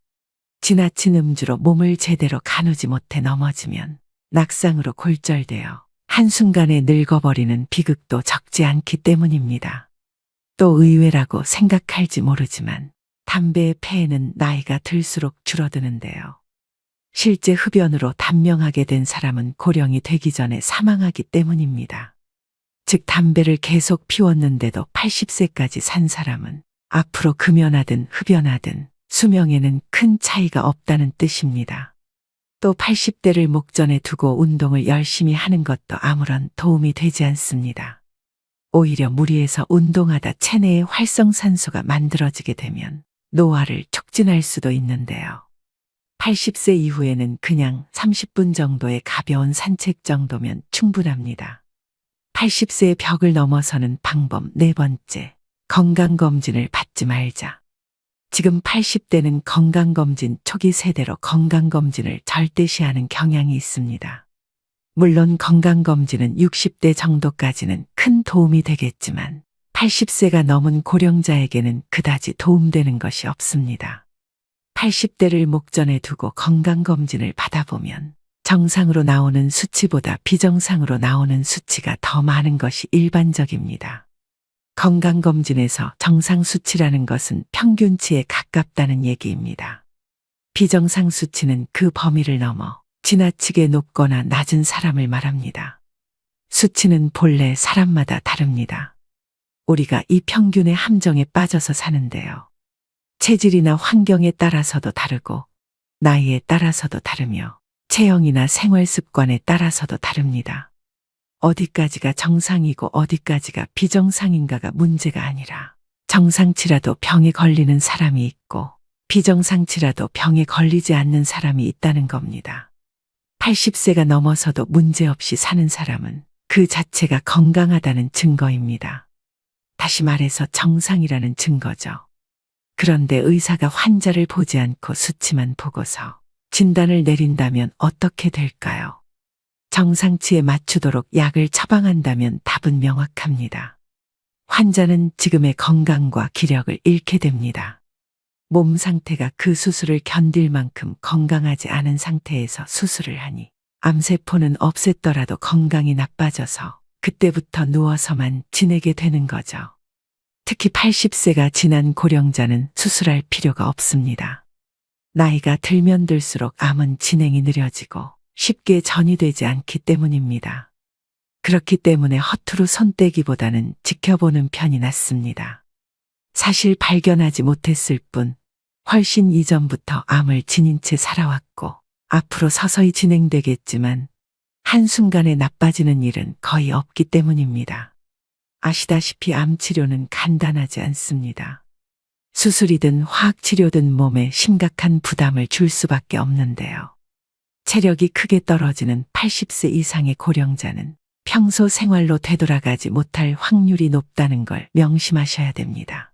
지나친 음주로 몸을 제대로 가누지 못해 넘어지면 낙상으로 골절되어 한순간에 늙어버리는 비극도 적지 않기 때문입니다. 또 의외라고 생각할지 모르지만 담배의 폐해는 나이가 들수록 줄어드는데요. 실제 흡연으로 단명하게 된 사람은 고령이 되기 전에 사망하기 때문입니다. 즉 담배를 계속 피웠는데도 80세까지 산 사람은 앞으로 금연하든 흡연하든 수명에는 큰 차이가 없다는 뜻입니다. 또 80대를 목전에 두고 운동을 열심히 하는 것도 아무런 도움이 되지 않습니다. 오히려 무리해서 운동하다 체내에 활성산소가 만들어지게 되면 노화를 촉진할 수도 있는데요. 80세 이후에는 그냥 30분 정도의 가벼운 산책 정도면 충분합니다. 80세의 벽을 넘어서는 방법 네 번째, 건강검진을 받지 말자. 지금 80대는 건강검진 초기 세대로 건강검진을 절대시하는 경향이 있습니다. 물론 건강검진은 60대 정도까지는 큰 도움이 되겠지만 80세가 넘은 고령자에게는 그다지 도움되는 것이 없습니다. 80대를 목전에 두고 건강검진을 받아보면 정상으로 나오는 수치보다 비정상으로 나오는 수치가 더 많은 것이 일반적입니다. 건강검진에서 정상 수치라는 것은 평균치에 가깝다는 얘기입니다. 비정상 수치는 그 범위를 넘어 지나치게 높거나 낮은 사람을 말합니다. 수치는 본래 사람마다 다릅니다. 우리가 이 평균의 함정에 빠져서 사는데요. 체질이나 환경에 따라서도 다르고 나이에 따라서도 다르며 체형이나 생활 습관에 따라서도 다릅니다. 어디까지가 정상이고 어디까지가 비정상인가가 문제가 아니라 정상치라도 병에 걸리는 사람이 있고 비정상치라도 병에 걸리지 않는 사람이 있다는 겁니다. 80세가 넘어서도 문제없이 사는 사람은 그 자체가 건강하다는 증거입니다. 다시 말해서 정상이라는 증거죠. 그런데 의사가 환자를 보지 않고 수치만 보고서 진단을 내린다면 어떻게 될까요? 정상치에 맞추도록 약을 처방한다면 답은 명확합니다. 환자는 지금의 건강과 기력을 잃게 됩니다. 몸 상태가 그 수술을 견딜 만큼 건강하지 않은 상태에서 수술을 하니 암세포는 없앴더라도 건강이 나빠져서 그때부터 누워서만 지내게 되는 거죠. 특히 80세가 지난 고령자는 수술할 필요가 없습니다. 나이가 들면 들수록 암은 진행이 느려지고 쉽게 전이되지 않기 때문입니다. 그렇기 때문에 허투루 손떼기보다는 지켜보는 편이 낫습니다. 사실 발견하지 못했을 뿐 훨씬 이전부터 암을 지닌 채 살아왔고 앞으로 서서히 진행되겠지만 한순간에 나빠지는 일은 거의 없기 때문입니다. 아시다시피 암 치료는 간단하지 않습니다. 수술이든 화학치료든 몸에 심각한 부담을 줄 수밖에 없는데요. 체력이 크게 떨어지는 80세 이상의 고령자는 평소 생활로 되돌아가지 못할 확률이 높다는 걸 명심하셔야 됩니다.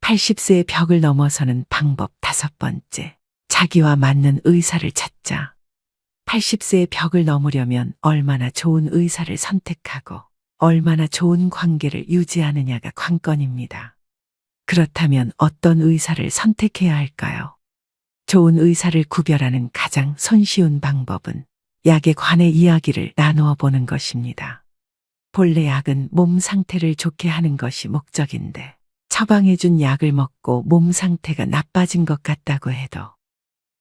80세의 벽을 넘어서는 방법 5번째. 자기와 맞는 의사를 찾자. 80세의 벽을 넘으려면 얼마나 좋은 의사를 선택하고 얼마나 좋은 관계를 유지하느냐가 관건입니다. 그렇다면 어떤 의사를 선택해야 할까요? 좋은 의사를 구별하는 가장 손쉬운 방법은 약에 관해 이야기를 나누어 보는 것입니다. 본래 약은 몸 상태를 좋게 하는 것이 목적인데 처방해준 약을 먹고 몸 상태가 나빠진 것 같다고 해도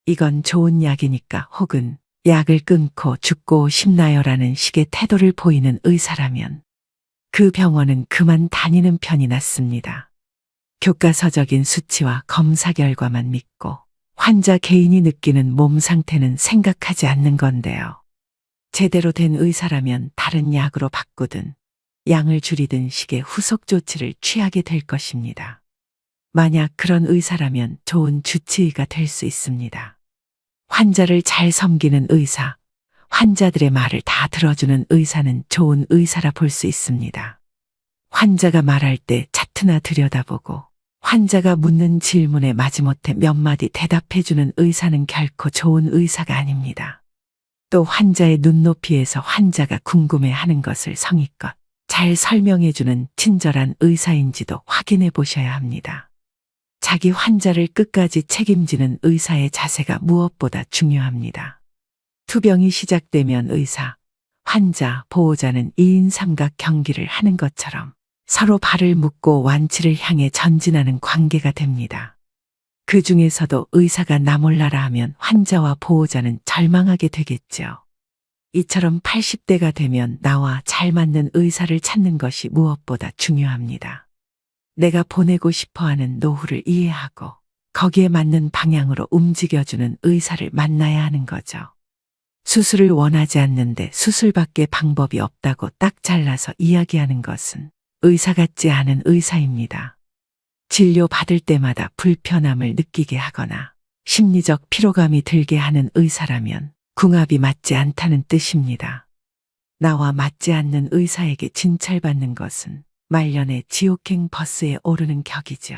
이건 좋은 약이니까 혹은 약을 끊고 죽고 싶나요라는 식의 태도를 보이는 의사라면 그 병원은 그만 다니는 편이 낫습니다. 교과서적인 수치와 검사 결과만 믿고 환자 개인이 느끼는 몸 상태는 생각하지 않는 건데요. 제대로 된 의사라면 다른 약으로 바꾸든 양을 줄이든 식의 후속 조치를 취하게 될 것입니다. 만약 그런 의사라면 좋은 주치의가 될 수 있습니다. 환자를 잘 섬기는 의사, 환자들의 말을 다 들어주는 의사는 좋은 의사라 볼 수 있습니다. 환자가 말할 때 차트나 들여다보고 환자가 묻는 질문에 마지못해 몇 마디 대답해주는 의사는 결코 좋은 의사가 아닙니다. 또 환자의 눈높이에서 환자가 궁금해하는 것을 성의껏 잘 설명해주는 친절한 의사인지도 확인해 보셔야 합니다. 자기 환자를 끝까지 책임지는 의사의 자세가 무엇보다 중요합니다. 투병이 시작되면 의사, 환자, 보호자는 2인 삼각 경기를 하는 것처럼 서로 발을 묶고 완치를 향해 전진하는 관계가 됩니다. 그 중에서도 의사가 나 몰라라 하면 환자와 보호자는 절망하게 되겠죠. 이처럼 80대가 되면 나와 잘 맞는 의사를 찾는 것이 무엇보다 중요합니다. 내가 보내고 싶어하는 노후를 이해하고 거기에 맞는 방향으로 움직여주는 의사를 만나야 하는 거죠. 수술을 원하지 않는데 수술밖에 방법이 없다고 딱 잘라서 이야기하는 것은 의사 같지 않은 의사입니다. 진료 받을 때마다 불편함을 느끼게 하거나 심리적 피로감이 들게 하는 의사라면 궁합이 맞지 않다는 뜻입니다. 나와 맞지 않는 의사에게 진찰받는 것은 말년에 지옥행 버스에 오르는 격이죠.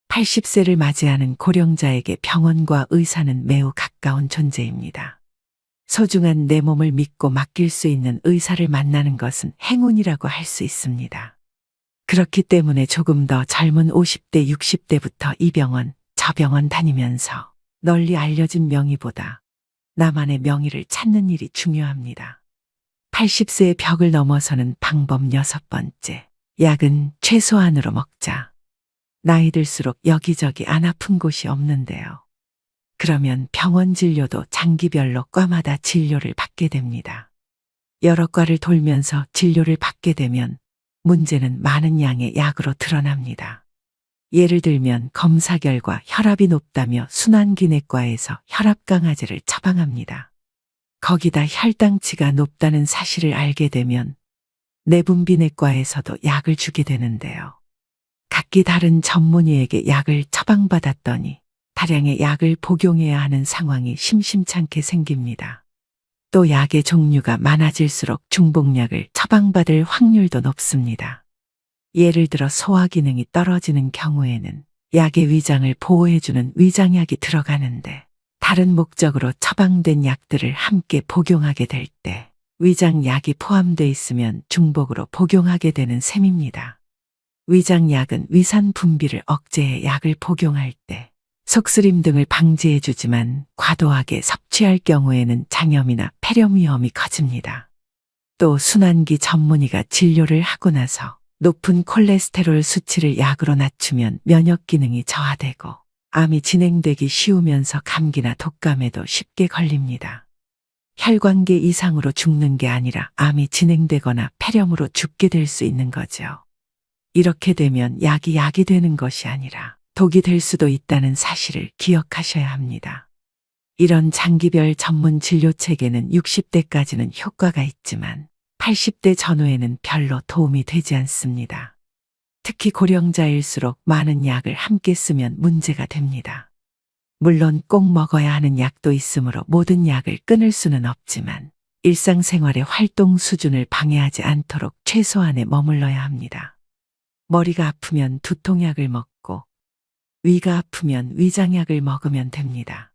80세를 맞이하는 고령자에게 병원과 의사는 매우 가까운 존재입니다. 소중한 내 몸을 믿고 맡길 수 있는 의사를 만나는 것은 행운이라고 할 수 있습니다. 그렇기 때문에 조금 더 젊은 50대, 60대부터 이 병원, 저 병원 다니면서 널리 알려진 명의보다 나만의 명의를 찾는 일이 중요합니다. 80세의 벽을 넘어서는 방법 6번째. 약은 최소한으로 먹자. 나이 들수록 여기저기 안 아픈 곳이 없는데요. 그러면 병원 진료도 장기별로 과마다 진료를 받게 됩니다. 여러 과를 돌면서 진료를 받게 되면 문제는 많은 양의 약으로 드러납니다. 예를 들면 검사 결과 혈압이 높다며 순환기내과에서 혈압 강화제를 처방합니다. 거기다 혈당치가 높다는 사실을 알게 되면 내분비내과에서도 약을 주게 되는데요. 각기 다른 전문의에게 약을 처방받았더니 다량의 약을 복용해야 하는 상황이 심심찮게 생깁니다. 또 약의 종류가 많아질수록 중복약을 처방받을 확률도 높습니다. 예를 들어 소화 기능이 떨어지는 경우에는 약의 위장을 보호해주는 위장약이 들어가는데 다른 목적으로 처방된 약들을 함께 복용하게 될 때 위장약이 포함되어 있으면 중복으로 복용하게 되는 셈입니다. 위장약은 위산 분비를 억제해 약을 복용할 때 속쓰림 등을 방지해주지만 과도하게 섭취할 경우에는 장염이나 폐렴 위험이 커집니다. 또 순환기 전문의가 진료를 하고 나서 높은 콜레스테롤 수치를 약으로 낮추면 면역 기능이 저하되고 암이 진행되기 쉬우면서 감기나 독감에도 쉽게 걸립니다. 혈관계 이상으로 죽는 게 아니라 암이 진행되거나 폐렴으로 죽게 될 수 있는 거죠. 이렇게 되면 약이 되는 것이 아니라 독이 될 수도 있다는 사실을 기억하셔야 합니다. 이런 장기별 전문 진료 체계는 60대까지는 효과가 있지만 80대 전후에는 별로 도움이 되지 않습니다. 특히 고령자일수록 많은 약을 함께 쓰면 문제가 됩니다. 물론 꼭 먹어야 하는 약도 있으므로 모든 약을 끊을 수는 없지만 일상생활의 활동 수준을 방해하지 않도록 최소한에 머물러야 합니다. 머리가 아프면 두통약을 먹고 위가 아프면 위장약을 먹으면 됩니다.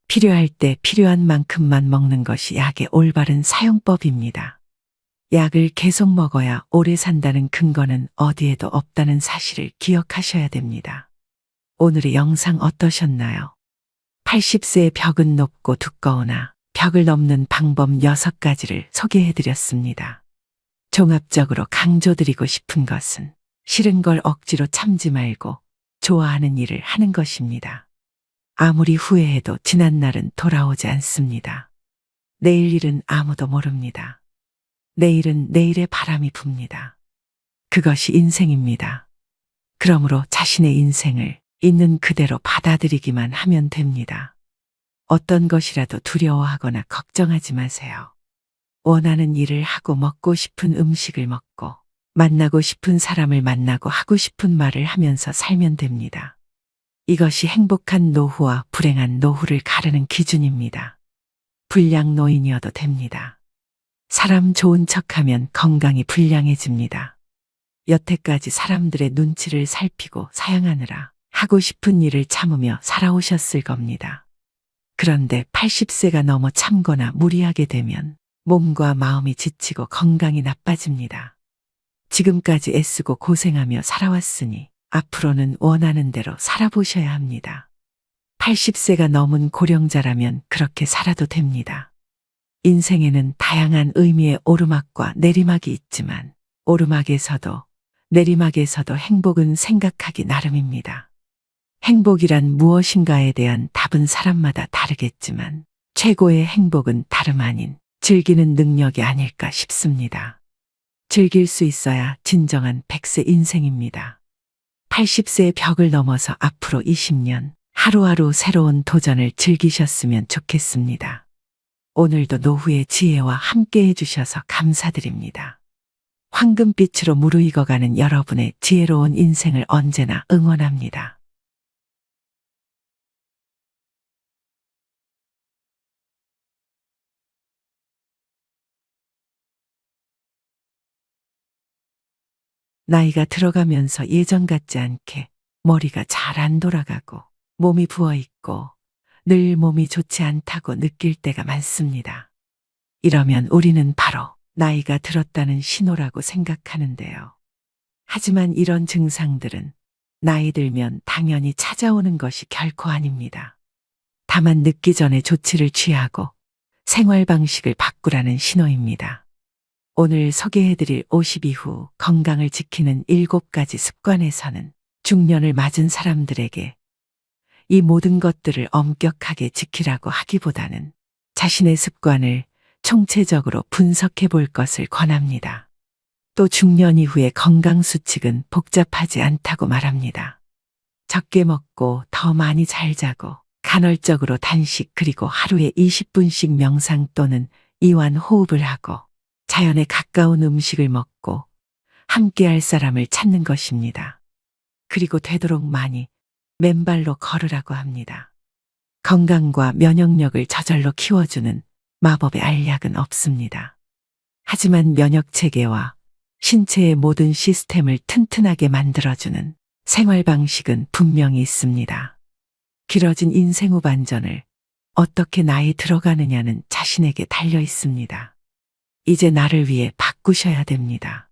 필요할 때 필요한 만큼만 먹는 것이 약의 올바른 사용법입니다. 약을 계속 먹어야 오래 산다는 근거는 어디에도 없다는 사실을 기억하셔야 됩니다. 오늘의 영상 어떠셨나요? 80세의 벽은 높고 두꺼우나 벽을 넘는 방법 6가지를 소개해드렸습니다. 종합적으로 강조드리고 싶은 것은 싫은 걸 억지로 참지 말고 좋아하는 일을 하는 것입니다. 아무리 후회해도 지난 날은 돌아오지 않습니다. 내일 일은 아무도 모릅니다. 내일은 내일의 바람이 붑니다. 그것이 인생입니다. 그러므로 자신의 인생을 있는 그대로 받아들이기만 하면 됩니다. 어떤 것이라도 두려워하거나 걱정하지 마세요. 원하는 일을 하고 먹고 싶은 음식을 먹고 만나고 싶은 사람을 만나고 하고 싶은 말을 하면서 살면 됩니다. 이것이 행복한 노후와 불행한 노후를 가르는 기준입니다. 불량 노인이어도 됩니다. 사람 좋은 척하면 건강이 불량해집니다. 여태까지 사람들의 눈치를 살피고 사양하느라 하고 싶은 일을 참으며 살아오셨을 겁니다. 그런데 80세가 넘어 참거나 무리하게 되면 몸과 마음이 지치고 건강이 나빠집니다. 지금까지 애쓰고 고생하며 살아왔으니 앞으로는 원하는 대로 살아보셔야 합니다. 80세가 넘은 고령자라면 그렇게 살아도 됩니다. 인생에는 다양한 의미의 오르막과 내리막이 있지만 오르막에서도 내리막에서도 행복은 생각하기 나름입니다. 행복이란 무엇인가에 대한 답은 사람마다 다르겠지만 최고의 행복은 다름 아닌 즐기는 능력이 아닐까 싶습니다. 즐길 수 있어야 진정한 100세 인생입니다. 80세의 벽을 넘어서 앞으로 20년 하루하루 새로운 도전을 즐기셨으면 좋겠습니다. 오늘도 노후의 지혜와 함께 해주셔서 감사드립니다. 황금빛으로 무르익어가는 여러분의 지혜로운 인생을 언제나 응원합니다. 나이가 들어가면서 예전 같지 않게 머리가 잘 안 돌아가고 몸이 부어있고 늘 몸이 좋지 않다고 느낄 때가 많습니다. 이러면 우리는 바로 나이가 들었다는 신호라고 생각하는데요. 하지만 이런 증상들은 나이 들면 당연히 찾아오는 것이 결코 아닙니다. 다만 늦기 전에 조치를 취하고 생활 방식을 바꾸라는 신호입니다. 오늘 소개해드릴 50 이후 건강을 지키는 7가지 습관에서는 중년을 맞은 사람들에게 이 모든 것들을 엄격하게 지키라고 하기보다는 자신의 습관을 총체적으로 분석해 볼 것을 권합니다. 또 중년 이후의 건강 수칙은 복잡하지 않다고 말합니다. 적게 먹고 더 많이 잘 자고 간헐적으로 단식 그리고 하루에 20분씩 명상 또는 이완 호흡을 하고 자연에 가까운 음식을 먹고 함께할 사람을 찾는 것입니다. 그리고 되도록 많이 맨발로 걸으라고 합니다. 건강과 면역력을 저절로 키워주는 마법의 알약은 없습니다. 하지만 면역 체계와 신체의 모든 시스템을 튼튼하게 만들어주는 생활 방식은 분명히 있습니다. 길어진 인생 후반전을 어떻게 나이 들어가느냐는 자신에게 달려 있습니다. 이제 나를 위해 바꾸셔야 됩니다.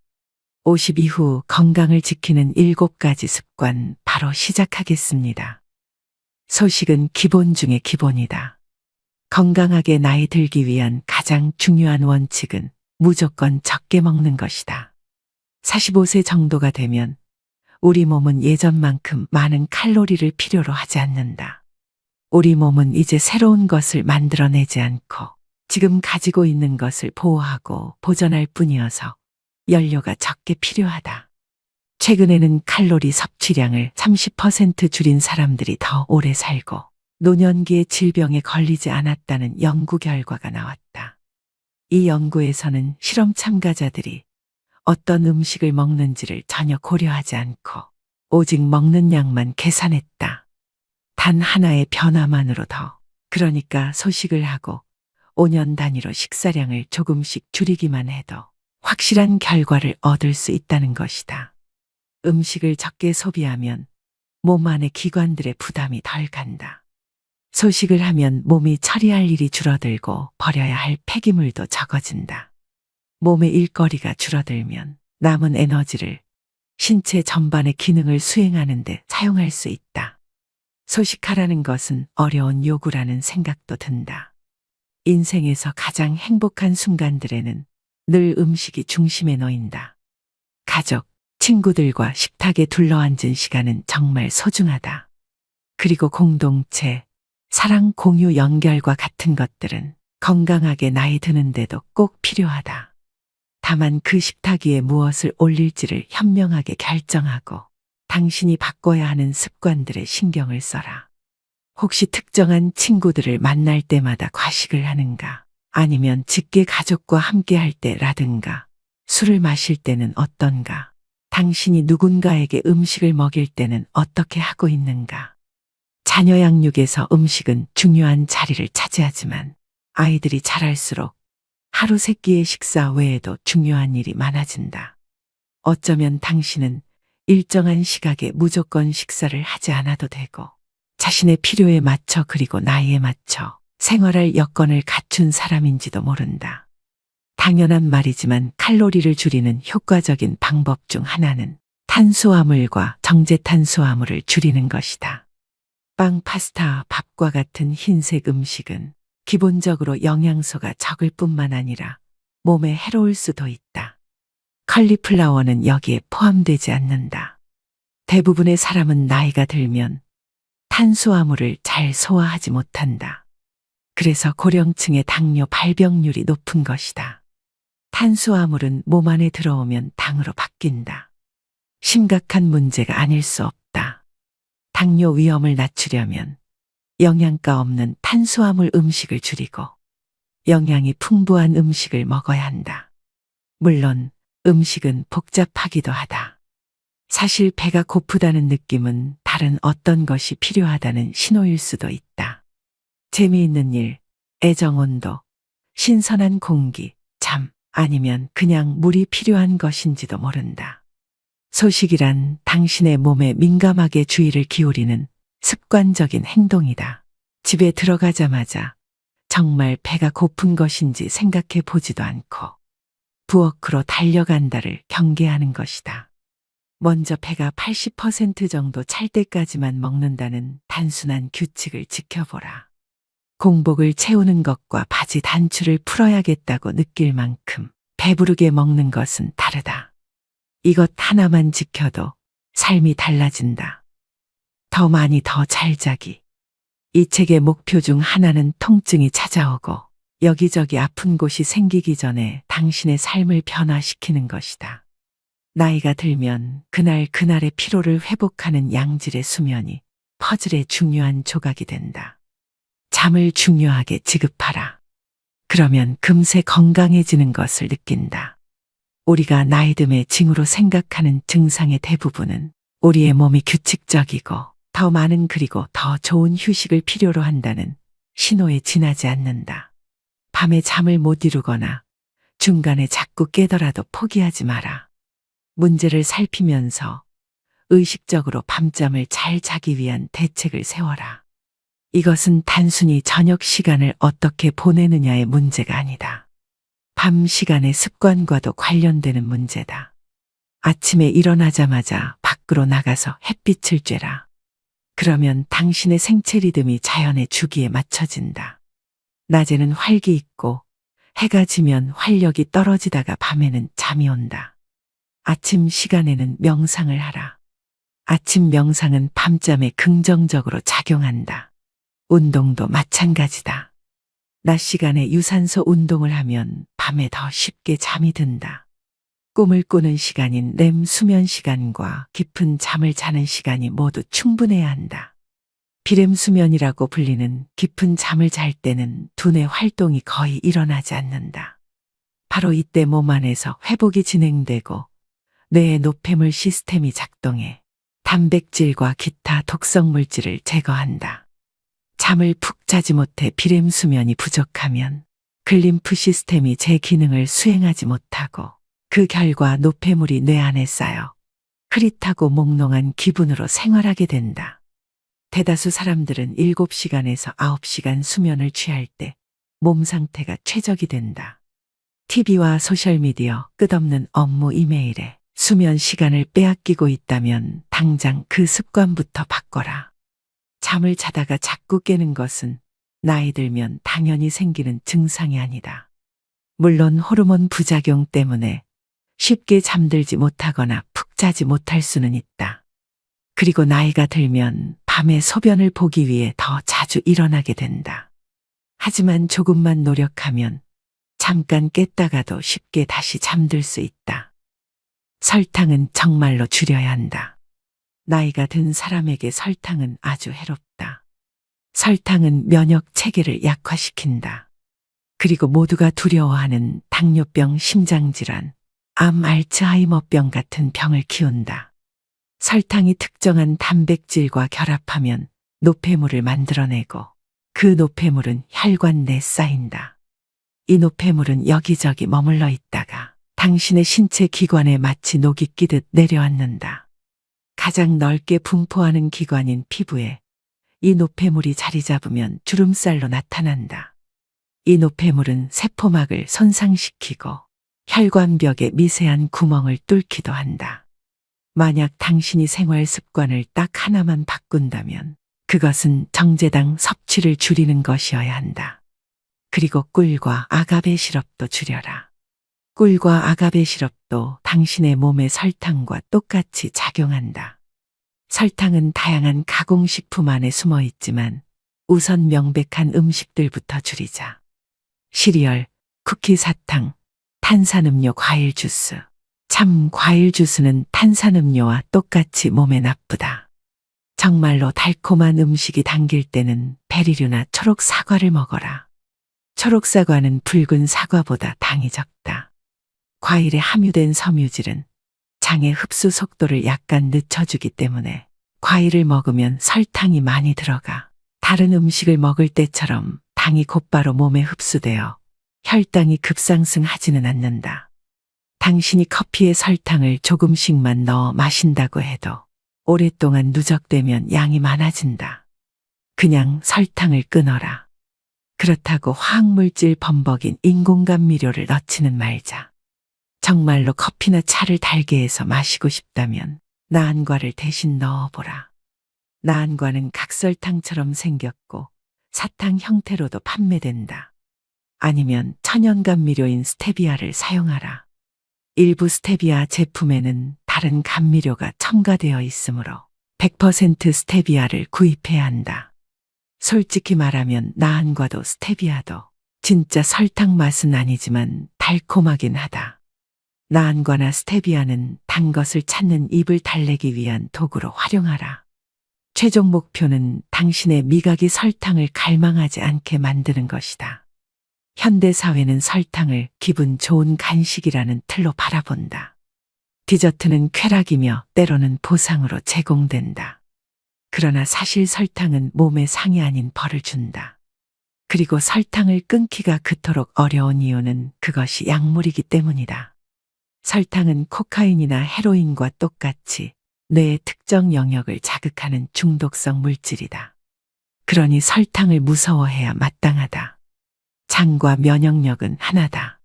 50 이후 건강을 지키는 7가지 습관 바로 시작하겠습니다. 소식은 기본 중의 기본이다. 건강하게 나이 들기 위한 가장 중요한 원칙은 무조건 적게 먹는 것이다. 45세 정도가 되면 우리 몸은 예전만큼 많은 칼로리를 필요로 하지 않는다. 우리 몸은 이제 새로운 것을 만들어내지 않고 지금 가지고 있는 것을 보호하고 보존할 뿐이어서 연료가 적게 필요하다. 최근에는 칼로리 섭취량을 30% 줄인 사람들이 더 오래 살고 노년기에 질병에 걸리지 않았다는 연구 결과가 나왔다. 이 연구에서는 실험 참가자들이 어떤 음식을 먹는지를 전혀 고려하지 않고 오직 먹는 양만 계산했다. 단 하나의 변화만으로 그러니까 소식을 하고 5년 단위로 식사량을 조금씩 줄이기만 해도 확실한 결과를 얻을 수 있다는 것이다. 음식을 적게 소비하면 몸 안의 기관들의 부담이 덜 간다. 소식을 하면 몸이 처리할 일이 줄어들고 버려야 할 폐기물도 적어진다. 몸의 일거리가 줄어들면 남은 에너지를 신체 전반의 기능을 수행하는 데 사용할 수 있다. 소식하라는 것은 어려운 요구라는 생각도 든다. 인생에서 가장 행복한 순간들에는 늘 음식이 중심에 놓인다. 가족, 친구들과 식탁에 둘러앉은 시간은 정말 소중하다. 그리고 공동체, 사랑, 공유, 연결과 같은 것들은 건강하게 나이 드는데도 꼭 필요하다. 다만 그 식탁 위에 무엇을 올릴지를 현명하게 결정하고 당신이 바꿔야 하는 습관들에 신경을 써라. 혹시 특정한 친구들을 만날 때마다 과식을 하는가? 아니면 직계 가족과 함께 할 때라든가 술을 마실 때는 어떤가? 당신이 누군가에게 음식을 먹일 때는 어떻게 하고 있는가? 자녀 양육에서 음식은 중요한 자리를 차지하지만 아이들이 자랄수록 하루 3끼의 식사 외에도 중요한 일이 많아진다. 어쩌면 당신은 일정한 시각에 무조건 식사를 하지 않아도 되고 자신의 필요에 맞춰 그리고 나이에 맞춰 생활할 여건을 갖춘 사람인지도 모른다. 당연한 말이지만 칼로리를 줄이는 효과적인 방법 중 하나는 탄수화물과 정제탄수화물을 줄이는 것이다. 빵, 파스타, 밥과 같은 흰색 음식은 기본적으로 영양소가 적을 뿐만 아니라 몸에 해로울 수도 있다. 컬리플라워는 여기에 포함되지 않는다. 대부분의 사람은 나이가 들면 탄수화물을 잘 소화하지 못한다. 그래서 고령층의 당뇨 발병률이 높은 것이다. 탄수화물은 몸 안에 들어오면 당으로 바뀐다. 심각한 문제가 아닐 수 없다. 당뇨 위험을 낮추려면 영양가 없는 탄수화물 음식을 줄이고 영양이 풍부한 음식을 먹어야 한다. 물론 음식은 복잡하기도 하다. 사실 배가 고프다는 느낌은 다른 어떤 것이 필요하다는 신호일 수도 있다. 재미있는 일, 애정, 온도, 신선한 공기, 잠, 아니면 그냥 물이 필요한 것인지도 모른다. 소식이란 당신의 몸에 민감하게 주의를 기울이는 습관적인 행동이다. 집에 들어가자마자 정말 배가 고픈 것인지 생각해 보지도 않고 부엌으로 달려간다를 경계하는 것이다. 먼저 배가 80% 정도 찰 때까지만 먹는다는 단순한 규칙을 지켜보라. 공복을 채우는 것과 바지 단추를 풀어야겠다고 느낄 만큼 배부르게 먹는 것은 다르다. 이것 하나만 지켜도 삶이 달라진다. 더 많이 더 잘 자기. 이 책의 목표 중 하나는 통증이 찾아오고 여기저기 아픈 곳이 생기기 전에 당신의 삶을 변화시키는 것이다. 나이가 들면 그날 그날의 피로를 회복하는 양질의 수면이 퍼즐의 중요한 조각이 된다. 잠을 중요하게 지급하라. 그러면 금세 건강해지는 것을 느낀다. 우리가 나이 듦의 징후로 생각하는 증상의 대부분은 우리의 몸이 규칙적이고 더 많은 그리고 더 좋은 휴식을 필요로 한다는 신호에 지나지 않는다. 밤에 잠을 못 이루거나 중간에 자꾸 깨더라도 포기하지 마라. 문제를 살피면서 의식적으로 밤잠을 잘 자기 위한 대책을 세워라. 이것은 단순히 저녁 시간을 어떻게 보내느냐의 문제가 아니다. 밤 시간의 습관과도 관련되는 문제다. 아침에 일어나자마자 밖으로 나가서 햇빛을 쬐라. 그러면 당신의 생체 리듬이 자연의 주기에 맞춰진다. 낮에는 활기 있고 해가 지면 활력이 떨어지다가 밤에는 잠이 온다. 아침 시간에는 명상을 하라. 아침 명상은 밤잠에 긍정적으로 작용한다. 운동도 마찬가지다. 낮 시간에 유산소 운동을 하면 밤에 더 쉽게 잠이 든다. 꿈을 꾸는 시간인 렘 수면 시간과 깊은 잠을 자는 시간이 모두 충분해야 한다. 비렘 수면이라고 불리는 깊은 잠을 잘 때는 두뇌 활동이 거의 일어나지 않는다. 바로 이때 몸 안에서 회복이 진행되고 뇌의 노폐물 시스템이 작동해 단백질과 기타 독성 물질을 제거한다. 잠을 푹 자지 못해 비렘 수면이 부족하면 글림프 시스템이 제 기능을 수행하지 못하고 그 결과 노폐물이 뇌 안에 쌓여 흐릿하고 몽롱한 기분으로 생활하게 된다. 대다수 사람들은 7시간에서 9시간 수면을 취할 때 몸 상태가 최적이 된다. TV와 소셜미디어, 끝없는 업무 이메일에 수면 시간을 빼앗기고 있다면 당장 그 습관부터 바꿔라. 잠을 자다가 자꾸 깨는 것은 나이 들면 당연히 생기는 증상이 아니다. 물론 호르몬 부작용 때문에 쉽게 잠들지 못하거나 푹 자지 못할 수는 있다. 그리고 나이가 들면 밤에 소변을 보기 위해 더 자주 일어나게 된다. 하지만 조금만 노력하면 잠깐 깼다가도 쉽게 다시 잠들 수 있다. 설탕은 정말로 줄여야 한다. 나이가 든 사람에게 설탕은 아주 해롭다. 설탕은 면역 체계를 약화시킨다. 그리고 모두가 두려워하는 당뇨병, 심장질환, 암, 알츠하이머병 같은 병을 키운다. 설탕이 특정한 단백질과 결합하면 노폐물을 만들어내고 그 노폐물은 혈관 내에 쌓인다. 이 노폐물은 여기저기 머물러 있다가 당신의 신체 기관에 마치 녹이 끼듯 내려앉는다. 가장 넓게 분포하는 기관인 피부에 이 노폐물이 자리 잡으면 주름살로 나타난다. 이 노폐물은 세포막을 손상시키고 혈관벽에 미세한 구멍을 뚫기도 한다. 만약 당신이 생활 습관을 딱 하나만 바꾼다면 그것은 정제당 섭취를 줄이는 것이어야 한다. 그리고 꿀과 아가베 시럽도 줄여라. 꿀과 아가베 시럽도 당신의 몸의 설탕과 똑같이 작용한다. 설탕은 다양한 가공식품 안에 숨어 있지만 우선 명백한 음식들부터 줄이자. 시리얼, 쿠키, 사탕, 탄산음료, 과일 주스. 참, 과일 주스는 탄산음료와 똑같이 몸에 나쁘다. 정말로 달콤한 음식이 당길 때는 베리류나 초록 사과를 먹어라. 초록 사과는 붉은 사과보다 당이 적다. 과일에 함유된 섬유질은 장의 흡수 속도를 약간 늦춰주기 때문에 과일을 먹으면 설탕이 많이 들어가 다른 음식을 먹을 때처럼 당이 곧바로 몸에 흡수되어 혈당이 급상승하지는 않는다. 당신이 커피에 설탕을 조금씩만 넣어 마신다고 해도 오랫동안 누적되면 양이 많아진다. 그냥 설탕을 끊어라. 그렇다고 화학물질 범벅인 인공감미료를 넣지는 말자. 정말로 커피나 차를 달게 해서 마시고 싶다면 나안과를 대신 넣어보라. 나안과는 각설탕처럼 생겼고 사탕 형태로도 판매된다. 아니면 천연감미료인 스테비아를 사용하라. 일부 스테비아 제품에는 다른 감미료가 첨가되어 있으므로 100% 스테비아를 구입해야 한다. 솔직히 말하면 나안과도 스테비아도 진짜 설탕 맛은 아니지만 달콤하긴 하다. 나안과나 스테비아는 단 것을 찾는 입을 달래기 위한 도구로 활용하라. 최종 목표는 당신의 미각이 설탕을 갈망하지 않게 만드는 것이다. 현대 사회는 설탕을 기분 좋은 간식이라는 틀로 바라본다. 디저트는 쾌락이며 때로는 보상으로 제공된다. 그러나 사실 설탕은 몸에 상이 아닌 벌을 준다. 그리고 설탕을 끊기가 그토록 어려운 이유는 그것이 약물이기 때문이다. 설탕은 코카인이나 헤로인과 똑같이 뇌의 특정 영역을 자극하는 중독성 물질이다. 그러니 설탕을 무서워해야 마땅하다. 장과 면역력은 하나다.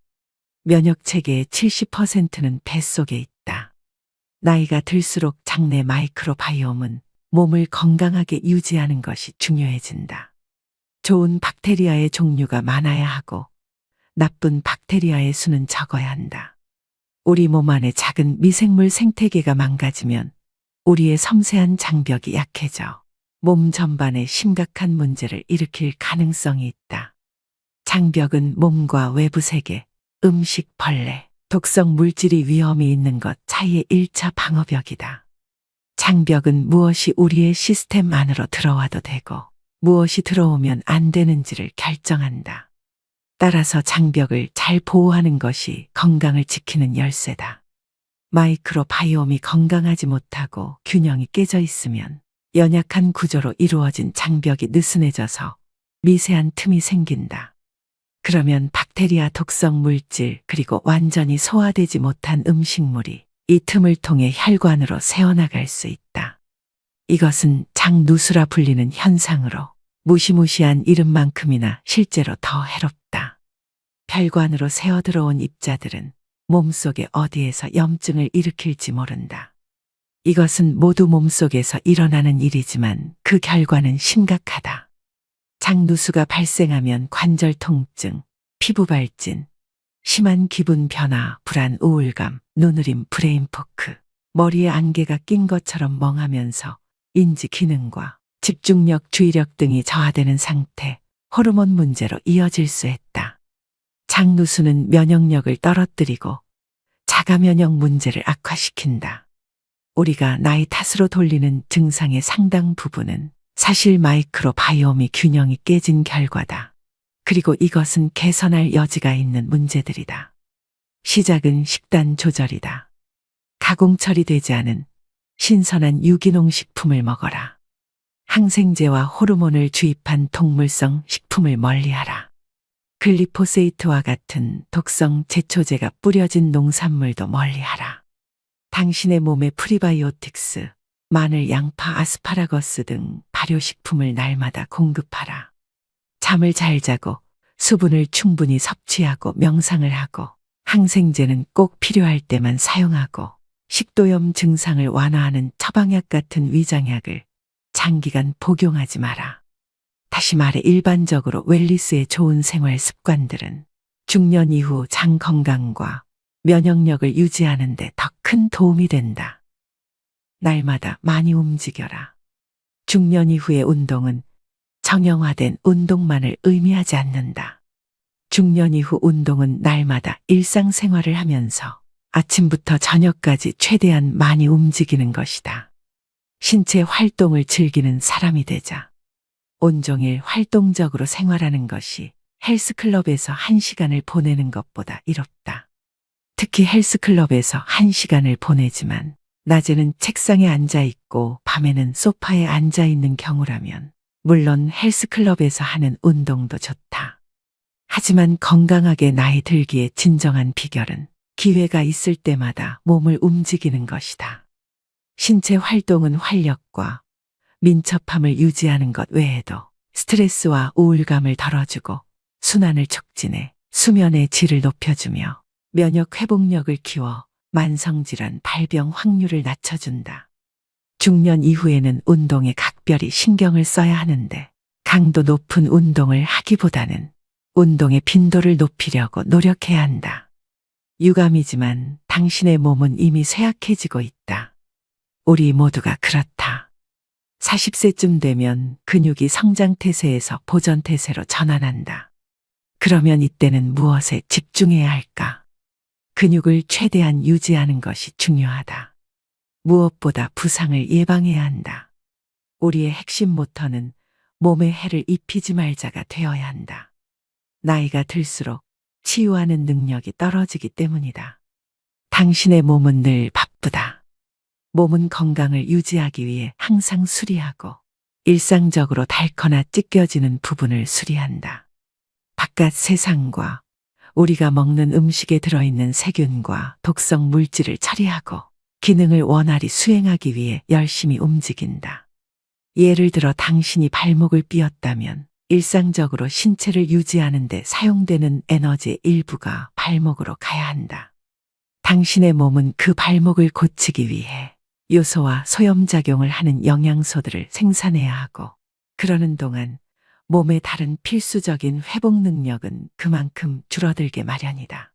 면역 체계의 70%는 뱃속에 있다. 나이가 들수록 장내 마이크로바이옴은 몸을 건강하게 유지하는 것이 중요해진다. 좋은 박테리아의 종류가 많아야 하고 나쁜 박테리아의 수는 적어야 한다. 우리 몸 안의 작은 미생물 생태계가 망가지면 우리의 섬세한 장벽이 약해져 몸 전반에 심각한 문제를 일으킬 가능성이 있다. 장벽은 몸과 외부 세계, 음식, 벌레, 독성 물질이 위험이 있는 것 사이의 1차 방어벽이다. 장벽은 무엇이 우리의 시스템 안으로 들어와도 되고 무엇이 들어오면 안 되는지를 결정한다. 따라서 장벽을 잘 보호하는 것이 건강을 지키는 열쇠다. 마이크로바이옴이 건강하지 못하고 균형이 깨져 있으면 연약한 구조로 이루어진 장벽이 느슨해져서 미세한 틈이 생긴다. 그러면 박테리아 독성 물질 그리고 완전히 소화되지 못한 음식물이 이 틈을 통해 혈관으로 새어나갈 수 있다. 이것은 장누수라 불리는 현상으로 무시무시한 이름만큼이나 실제로 더 해롭다. 혈관으로 새어 들어온 입자들은 몸속에 어디에서 염증을 일으킬지 모른다. 이것은 모두 몸속에서 일어나는 일이지만 그 결과는 심각하다. 장누수가 발생하면 관절 통증, 피부 발진, 심한 기분 변화, 불안, 우울감, 눈으림, 브레인포크, 머리에 안개가 낀 것처럼 멍하면서 인지 기능과 집중력, 주의력 등이 저하되는 상태, 호르몬 문제로 이어질 수 있다. 장누수는 면역력을 떨어뜨리고 자가 면역 문제를 악화시킨다. 우리가 나이 탓으로 돌리는 증상의 상당 부분은 사실 마이크로바이옴이 균형이 깨진 결과다. 그리고 이것은 개선할 여지가 있는 문제들이다. 시작은 식단 조절이다. 가공 처리되지 않은 신선한 유기농 식품을 먹어라. 항생제와 호르몬을 주입한 동물성 식품을 멀리하라. 글리포세이트와 같은 독성 제초제가 뿌려진 농산물도 멀리하라. 당신의 몸에 프리바이오틱스, 마늘, 양파, 아스파라거스 등 발효식품을 날마다 공급하라. 잠을 잘 자고 수분을 충분히 섭취하고 명상을 하고 항생제는 꼭 필요할 때만 사용하고 식도염 증상을 완화하는 처방약 같은 위장약을 장기간 복용하지 마라. 다시 말해 일반적으로 웰니스의 좋은 생활 습관들은 중년 이후 장 건강과 면역력을 유지하는 데 더 큰 도움이 된다. 날마다 많이 움직여라. 중년 이후의 운동은 정형화된 운동만을 의미하지 않는다. 중년 이후 운동은 날마다 일상생활을 하면서 아침부터 저녁까지 최대한 많이 움직이는 것이다. 신체 활동을 즐기는 사람이 되자. 온종일 활동적으로 생활하는 것이 헬스클럽에서 1시간을 보내는 것보다 이롭다. 특히 헬스클럽에서 1시간을 보내지만 낮에는 책상에 앉아 있고 밤에는 소파에 앉아 있는 경우라면 물론 헬스클럽에서 하는 운동도 좋다. 하지만 건강하게 나이 들기의 진정한 비결은 기회가 있을 때마다 몸을 움직이는 것이다. 신체 활동은 활력과 민첩함을 유지하는 것 외에도 스트레스와 우울감을 덜어주고 순환을 촉진해 수면의 질을 높여주며 면역 회복력을 키워 만성질환 발병 확률을 낮춰준다. 중년 이후에는 운동에 각별히 신경을 써야 하는데 강도 높은 운동을 하기보다는 운동의 빈도를 높이려고 노력해야 한다. 유감이지만 당신의 몸은 이미 쇠약해지고 있다. 우리 모두가 그렇다. 40세쯤 되면 근육이 성장태세에서 보전태세로 전환한다. 그러면 이때는 무엇에 집중해야 할까? 근육을 최대한 유지하는 것이 중요하다. 무엇보다 부상을 예방해야 한다. 우리의 핵심 모터는 몸에 해를 입히지 말자가 되어야 한다. 나이가 들수록 치유하는 능력이 떨어지기 때문이다. 당신의 몸은 늘 바쁘다. 몸은 건강을 유지하기 위해 항상 수리하고 일상적으로 닳거나 찢겨지는 부분을 수리한다. 바깥 세상과 우리가 먹는 음식에 들어있는 세균과 독성 물질을 처리하고 기능을 원활히 수행하기 위해 열심히 움직인다. 예를 들어 당신이 발목을 삐었다면 일상적으로 신체를 유지하는 데 사용되는 에너지의 일부가 발목으로 가야 한다. 당신의 몸은 그 발목을 고치기 위해 요소와 소염작용을 하는 영양소들을 생산해야 하고, 그러는 동안 몸의 다른 필수적인 회복 능력은 그만큼 줄어들게 마련이다.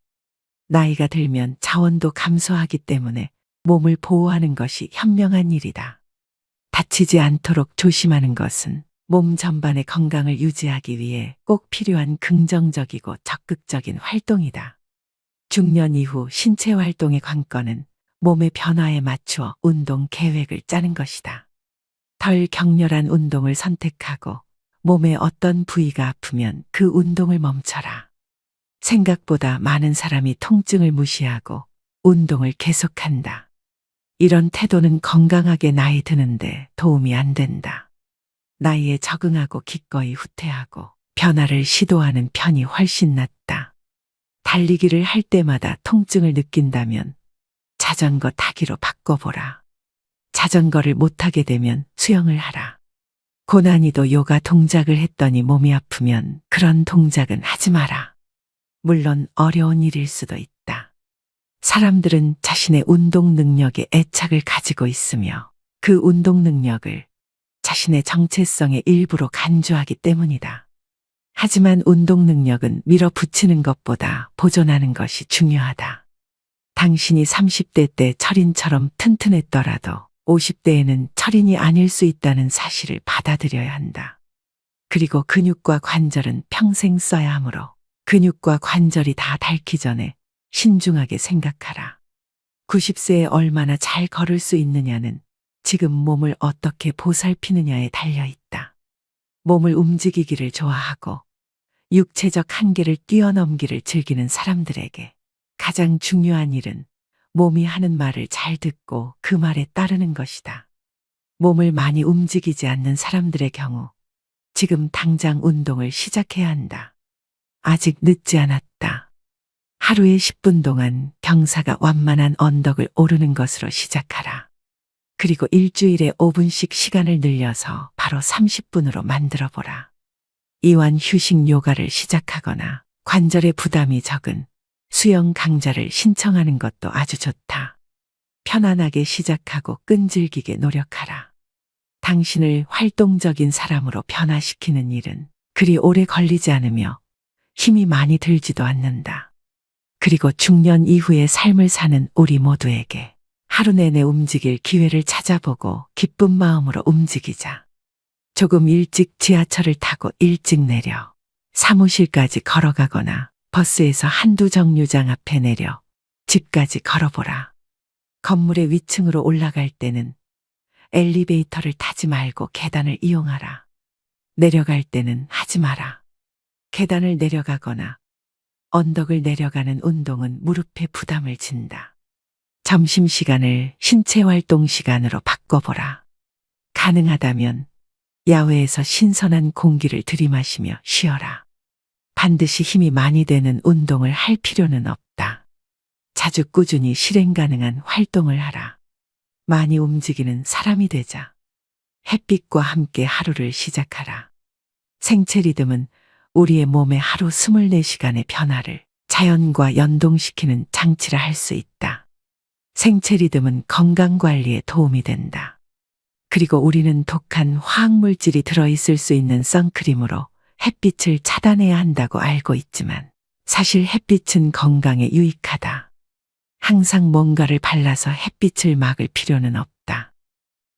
나이가 들면 자원도 감소하기 때문에 몸을 보호하는 것이 현명한 일이다. 다치지 않도록 조심하는 것은 몸 전반의 건강을 유지하기 위해 꼭 필요한 긍정적이고 적극적인 활동이다. 중년 이후 신체 활동의 관건은 몸의 변화에 맞추어 운동 계획을 짜는 것이다. 덜 격렬한 운동을 선택하고 몸의 어떤 부위가 아프면 그 운동을 멈춰라. 생각보다 많은 사람이 통증을 무시하고 운동을 계속한다. 이런 태도는 건강하게 나이 드는데 도움이 안 된다. 나이에 적응하고 기꺼이 후퇴하고 변화를 시도하는 편이 훨씬 낫다. 달리기를 할 때마다 통증을 느낀다면 자전거 타기로 바꿔보라. 자전거를 못 타게 되면 수영을 하라. 고난이도 요가 동작을 했더니 몸이 아프면 그런 동작은 하지 마라. 물론 어려운 일일 수도 있다. 사람들은 자신의 운동 능력에 애착을 가지고 있으며 그 운동 능력을 자신의 정체성의 일부로 간주하기 때문이다. 하지만 운동 능력은 밀어붙이는 것보다 보존하는 것이 중요하다. 당신이 30대 때 철인처럼 튼튼했더라도 50대에는 철인이 아닐 수 있다는 사실을 받아들여야 한다. 그리고 근육과 관절은 평생 써야 하므로 근육과 관절이 다 닳기 전에 신중하게 생각하라. 90세에 얼마나 잘 걸을 수 있느냐는 지금 몸을 어떻게 보살피느냐에 달려있다. 몸을 움직이기를 좋아하고 육체적 한계를 뛰어넘기를 즐기는 사람들에게 가장 중요한 일은 몸이 하는 말을 잘 듣고 그 말에 따르는 것이다. 몸을 많이 움직이지 않는 사람들의 경우 지금 당장 운동을 시작해야 한다. 아직 늦지 않았다. 하루에 10분 동안 경사가 완만한 언덕을 오르는 것으로 시작하라. 그리고 일주일에 5분씩 시간을 늘려서 바로 30분으로 만들어 보라. 이완 휴식 요가를 시작하거나 관절에 부담이 적은 수영 강좌를 신청하는 것도 아주 좋다. 편안하게 시작하고 끈질기게 노력하라. 당신을 활동적인 사람으로 변화시키는 일은 그리 오래 걸리지 않으며 힘이 많이 들지도 않는다. 그리고 중년 이후의 삶을 사는 우리 모두에게 하루 내내 움직일 기회를 찾아보고 기쁜 마음으로 움직이자. 조금 일찍 지하철을 타고 일찍 내려 사무실까지 걸어가거나 버스에서 한두 정류장 앞에 내려 집까지 걸어보라. 건물의 위층으로 올라갈 때는 엘리베이터를 타지 말고 계단을 이용하라. 내려갈 때는 하지 마라. 계단을 내려가거나 언덕을 내려가는 운동은 무릎에 부담을 진다. 점심시간을 신체활동 시간으로 바꿔보라. 가능하다면 야외에서 신선한 공기를 들이마시며 쉬어라. 반드시 힘이 많이 되는 운동을 할 필요는 없다. 자주 꾸준히 실행 가능한 활동을 하라. 많이 움직이는 사람이 되자. 햇빛과 함께 하루를 시작하라. 생체 리듬은 우리의 몸의 하루 24시간의 변화를 자연과 연동시키는 장치라 할 수 있다. 생체 리듬은 건강관리에 도움이 된다. 그리고 우리는 독한 화학물질이 들어있을 수 있는 선크림으로 햇빛을 차단해야 한다고 알고 있지만 사실 햇빛은 건강에 유익하다. 항상 뭔가를 발라서 햇빛을 막을 필요는 없다.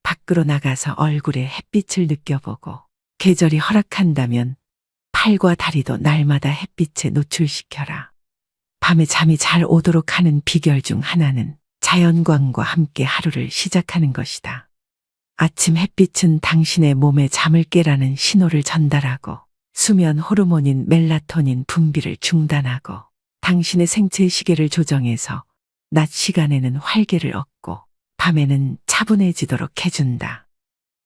밖으로 나가서 얼굴에 햇빛을 느껴보고 계절이 허락한다면 팔과 다리도 날마다 햇빛에 노출시켜라. 밤에 잠이 잘 오도록 하는 비결 중 하나는 자연광과 함께 하루를 시작하는 것이다. 아침 햇빛은 당신의 몸에 잠을 깨라는 신호를 전달하고 수면 호르몬인 멜라토닌 분비를 중단하고 당신의 생체 시계를 조정해서 낮 시간에는 활기를 얻고 밤에는 차분해지도록 해준다.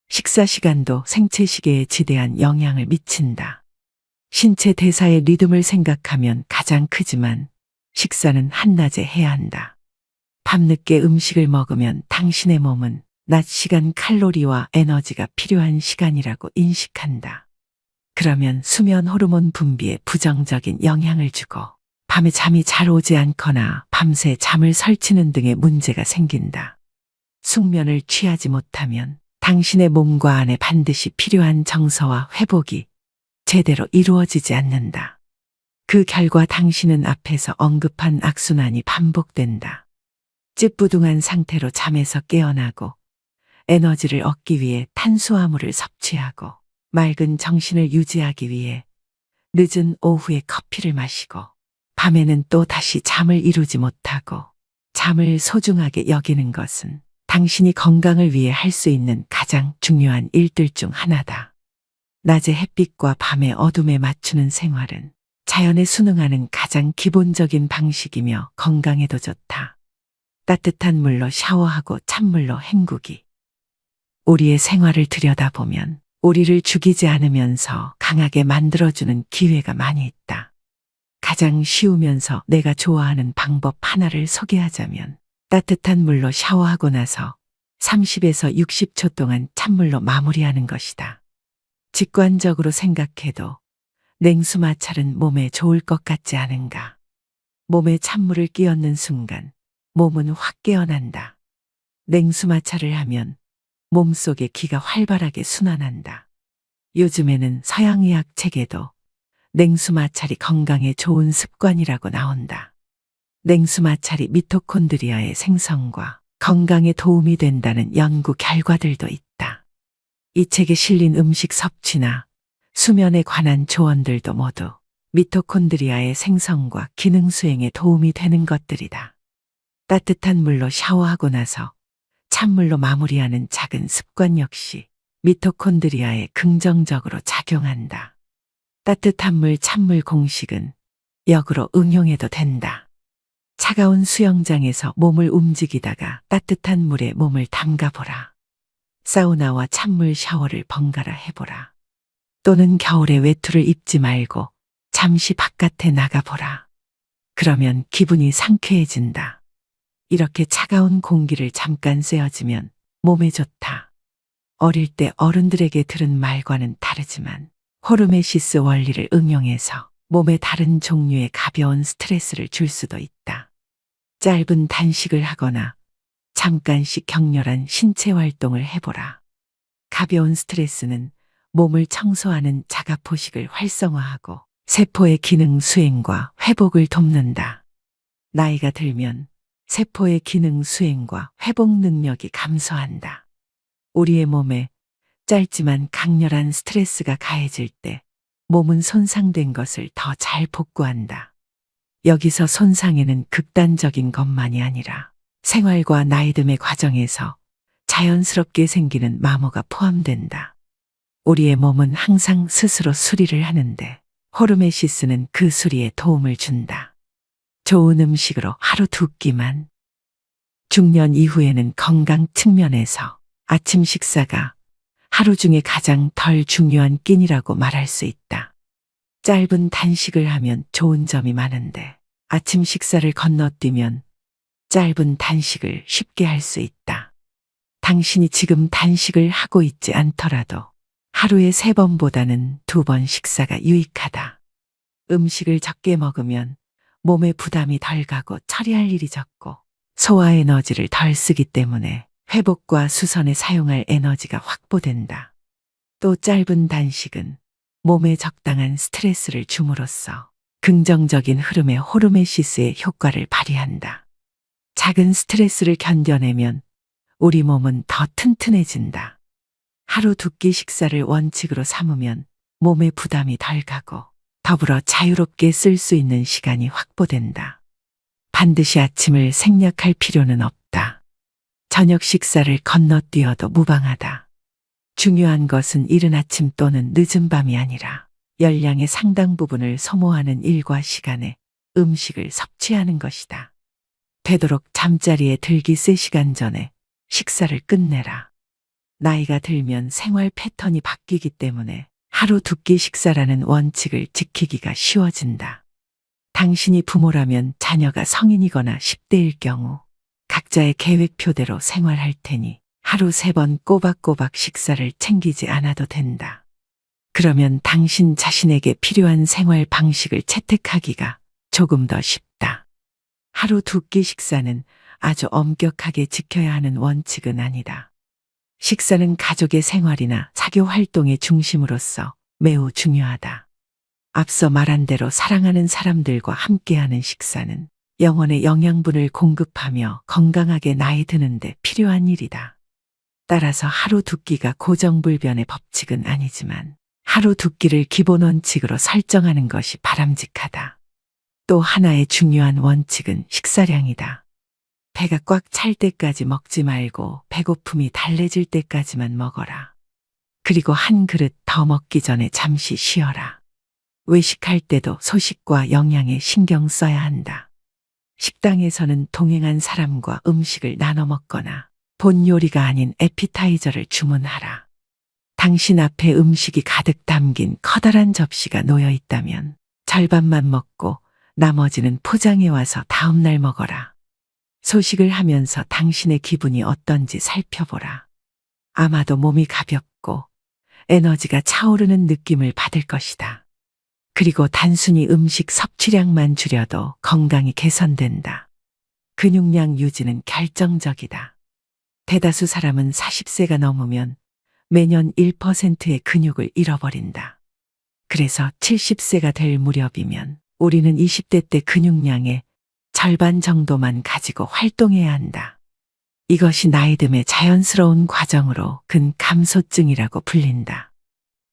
식사 시간도 생체 시계에 지대한 영향을 미친다. 신체 대사의 리듬을 생각하면 가장 크지만 식사는 한낮에 해야 한다. 밤늦게 음식을 먹으면 당신의 몸은 낮 시간 칼로리와 에너지가 필요한 시간이라고 인식한다. 그러면 수면 호르몬 분비에 부정적인 영향을 주고 밤에 잠이 잘 오지 않거나 밤새 잠을 설치는 등의 문제가 생긴다. 숙면을 취하지 못하면 당신의 몸과 안에 반드시 필요한 정서와 회복이 제대로 이루어지지 않는다. 그 결과 당신은 앞에서 언급한 악순환이 반복된다. 찌뿌둥한 상태로 잠에서 깨어나고 에너지를 얻기 위해 탄수화물을 섭취하고 맑은 정신을 유지하기 위해 늦은 오후에 커피를 마시고 밤에는 또 다시 잠을 이루지 못하고 잠을 소중하게 여기는 것은 당신이 건강을 위해 할 수 있는 가장 중요한 일들 중 하나다. 낮의 햇빛과 밤의 어둠에 맞추는 생활은 자연에 순응하는 가장 기본적인 방식이며 건강에도 좋다. 따뜻한 물로 샤워하고 찬물로 헹구기. 우리의 생활을 들여다보면 우리를 죽이지 않으면서 강하게 만들어주는 기회가 많이 있다. 가장 쉬우면서 내가 좋아하는 방법 하나를 소개하자면 따뜻한 물로 샤워하고 나서 30에서 60초 동안 찬물로 마무리하는 것이다. 직관적으로 생각해도 냉수 마찰은 몸에 좋을 것 같지 않은가? 몸에 찬물을 끼얹는 순간 몸은 확 깨어난다. 냉수 마찰을 하면 몸속의 기가 활발하게 순환한다. 요즘에는 서양의학 책에도 냉수 마찰이 건강에 좋은 습관이라고 나온다. 냉수 마찰이 미토콘드리아의 생성과 건강에 도움이 된다는 연구 결과들도 있다. 이 책에 실린 음식 섭취나 수면에 관한 조언들도 모두 미토콘드리아의 생성과 기능 수행에 도움이 되는 것들이다. 따뜻한 물로 샤워하고 나서 찬물로 마무리하는 작은 습관 역시 미토콘드리아에 긍정적으로 작용한다. 따뜻한 물 찬물 공식은 역으로 응용해도 된다. 차가운 수영장에서 몸을 움직이다가 따뜻한 물에 몸을 담가보라. 사우나와 찬물 샤워를 번갈아 해보라. 또는 겨울에 외투를 입지 말고 잠시 바깥에 나가보라. 그러면 기분이 상쾌해진다. 이렇게 차가운 공기를 잠깐 쐬어주면 몸에 좋다. 어릴 때 어른들에게 들은 말과는 다르지만 호르메시스 원리를 응용해서 몸에 다른 종류의 가벼운 스트레스를 줄 수도 있다. 짧은 단식을 하거나 잠깐씩 격렬한 신체 활동을 해보라. 가벼운 스트레스는 몸을 청소하는 자가포식을 활성화하고 세포의 기능 수행과 회복을 돕는다. 나이가 들면 세포의 기능 수행과 회복 능력이 감소한다. 우리의 몸에 짧지만 강렬한 스트레스가 가해질 때 몸은 손상된 것을 더 잘 복구한다. 여기서 손상에는 극단적인 것만이 아니라 생활과 나이듦의 과정에서 자연스럽게 생기는 마모가 포함된다. 우리의 몸은 항상 스스로 수리를 하는데 호르메시스는 그 수리에 도움을 준다. 좋은 음식으로 하루 2끼만. 중년 이후에는 건강 측면에서 아침 식사가 하루 중에 가장 덜 중요한 끼니라고 말할 수 있다. 짧은 단식을 하면 좋은 점이 많은데 아침 식사를 건너뛰면 짧은 단식을 쉽게 할 수 있다. 당신이 지금 단식을 하고 있지 않더라도 하루에 3번보다는 2번 식사가 유익하다. 음식을 적게 먹으면 몸에 부담이 덜 가고 처리할 일이 적고 소화 에너지를 덜 쓰기 때문에 회복과 수선에 사용할 에너지가 확보된다. 또 짧은 단식은 몸에 적당한 스트레스를 줌으로써 긍정적인 흐름의 호르메시스의 효과를 발휘한다. 작은 스트레스를 견뎌내면 우리 몸은 더 튼튼해진다. 하루 2끼 식사를 원칙으로 삼으면 몸에 부담이 덜 가고 더불어 자유롭게 쓸 수 있는 시간이 확보된다. 반드시 아침을 생략할 필요는 없다. 저녁 식사를 건너뛰어도 무방하다. 중요한 것은 이른 아침 또는 늦은 밤이 아니라 열량의 상당 부분을 소모하는 일과 시간에 음식을 섭취하는 것이다. 되도록 잠자리에 들기 3시간 전에 식사를 끝내라. 나이가 들면 생활 패턴이 바뀌기 때문에 하루 2끼 식사라는 원칙을 지키기가 쉬워진다. 당신이 부모라면 자녀가 성인이거나 10대일 경우 각자의 계획표대로 생활할 테니 하루 3번 꼬박꼬박 식사를 챙기지 않아도 된다. 그러면 당신 자신에게 필요한 생활 방식을 채택하기가 조금 더 쉽다. 하루 2끼 식사는 아주 엄격하게 지켜야 하는 원칙은 아니다. 식사는 가족의 생활이나 사교 활동의 중심으로서 매우 중요하다. 앞서 말한 대로 사랑하는 사람들과 함께하는 식사는 영혼의 영양분을 공급하며 건강하게 나이 드는데 필요한 일이다. 따라서 하루 2끼가 고정불변의 법칙은 아니지만 하루 2끼를 기본 원칙으로 설정하는 것이 바람직하다. 또 하나의 중요한 원칙은 식사량이다. 배가 꽉 찰 때까지 먹지 말고 배고픔이 달래질 때까지만 먹어라. 그리고 한 그릇 더 먹기 전에 잠시 쉬어라. 외식할 때도 소식과 영양에 신경 써야 한다. 식당에서는 동행한 사람과 음식을 나눠 먹거나 본 요리가 아닌 에피타이저를 주문하라. 당신 앞에 음식이 가득 담긴 커다란 접시가 놓여 있다면 절반만 먹고 나머지는 포장해 와서 다음날 먹어라. 소식을 하면서 당신의 기분이 어떤지 살펴보라. 아마도 몸이 가볍고 에너지가 차오르는 느낌을 받을 것이다. 그리고 단순히 음식 섭취량만 줄여도 건강이 개선된다. 근육량 유지는 결정적이다. 대다수 사람은 40세가 넘으면 매년 1%의 근육을 잃어버린다. 그래서 70세가 될 무렵이면 우리는 20대 때 근육량의 절반 정도만 가지고 활동해야 한다. 이것이 나이듦의 자연스러운 과정으로 근감소증이라고 불린다.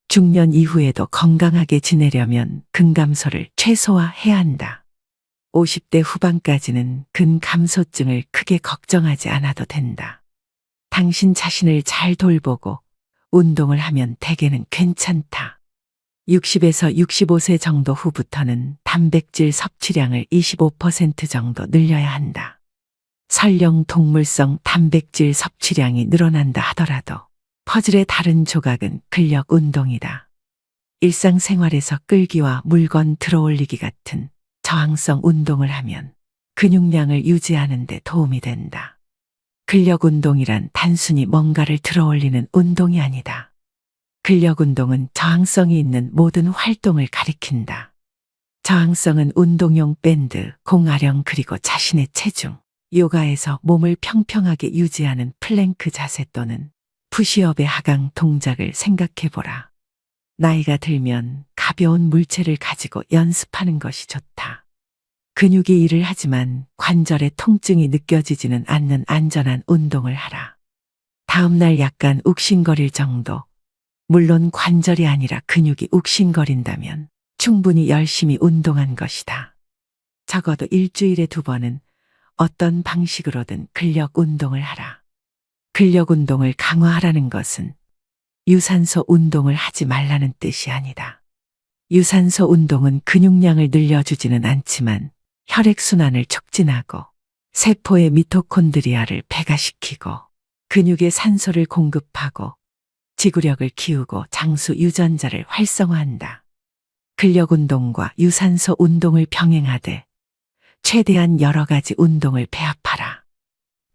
중년 이후에도 건강하게 지내려면 근감소를 최소화해야 한다. 50대 후반까지는 근감소증을 크게 걱정하지 않아도 된다. 당신 자신을 잘 돌보고 운동을 하면 대개는 괜찮다. 60에서 65세 정도 후부터는 단백질 섭취량을 25% 정도 늘려야 한다. 설령 동물성 단백질 섭취량이 늘어난다 하더라도 퍼즐의 다른 조각은 근력 운동이다. 일상생활에서 끌기와 물건 들어올리기 같은 저항성 운동을 하면 근육량을 유지하는 데 도움이 된다. 근력 운동이란 단순히 뭔가를 들어올리는 운동이 아니다. 근력 운동은 저항성이 있는 모든 활동을 가리킨다. 저항성은 운동용 밴드, 공아령 그리고 자신의 체중, 요가에서 몸을 평평하게 유지하는 플랭크 자세 또는 푸시업의 하강 동작을 생각해보라. 나이가 들면 가벼운 물체를 가지고 연습하는 것이 좋다. 근육이 일을 하지만 관절의 통증이 느껴지지는 않는 안전한 운동을 하라. 다음날 약간 욱신거릴 정도, 물론 관절이 아니라 근육이 욱신거린다면 충분히 열심히 운동한 것이다. 적어도 일주일에 2번은 어떤 방식으로든 근력 운동을 하라. 근력 운동을 강화하라는 것은 유산소 운동을 하지 말라는 뜻이 아니다. 유산소 운동은 근육량을 늘려주지는 않지만 혈액순환을 촉진하고 세포의 미토콘드리아를 배가시키고 근육에 산소를 공급하고 지구력을 키우고 장수 유전자를 활성화한다. 근력 운동과 유산소 운동을 병행하되 최대한 여러 가지 운동을 배합하라.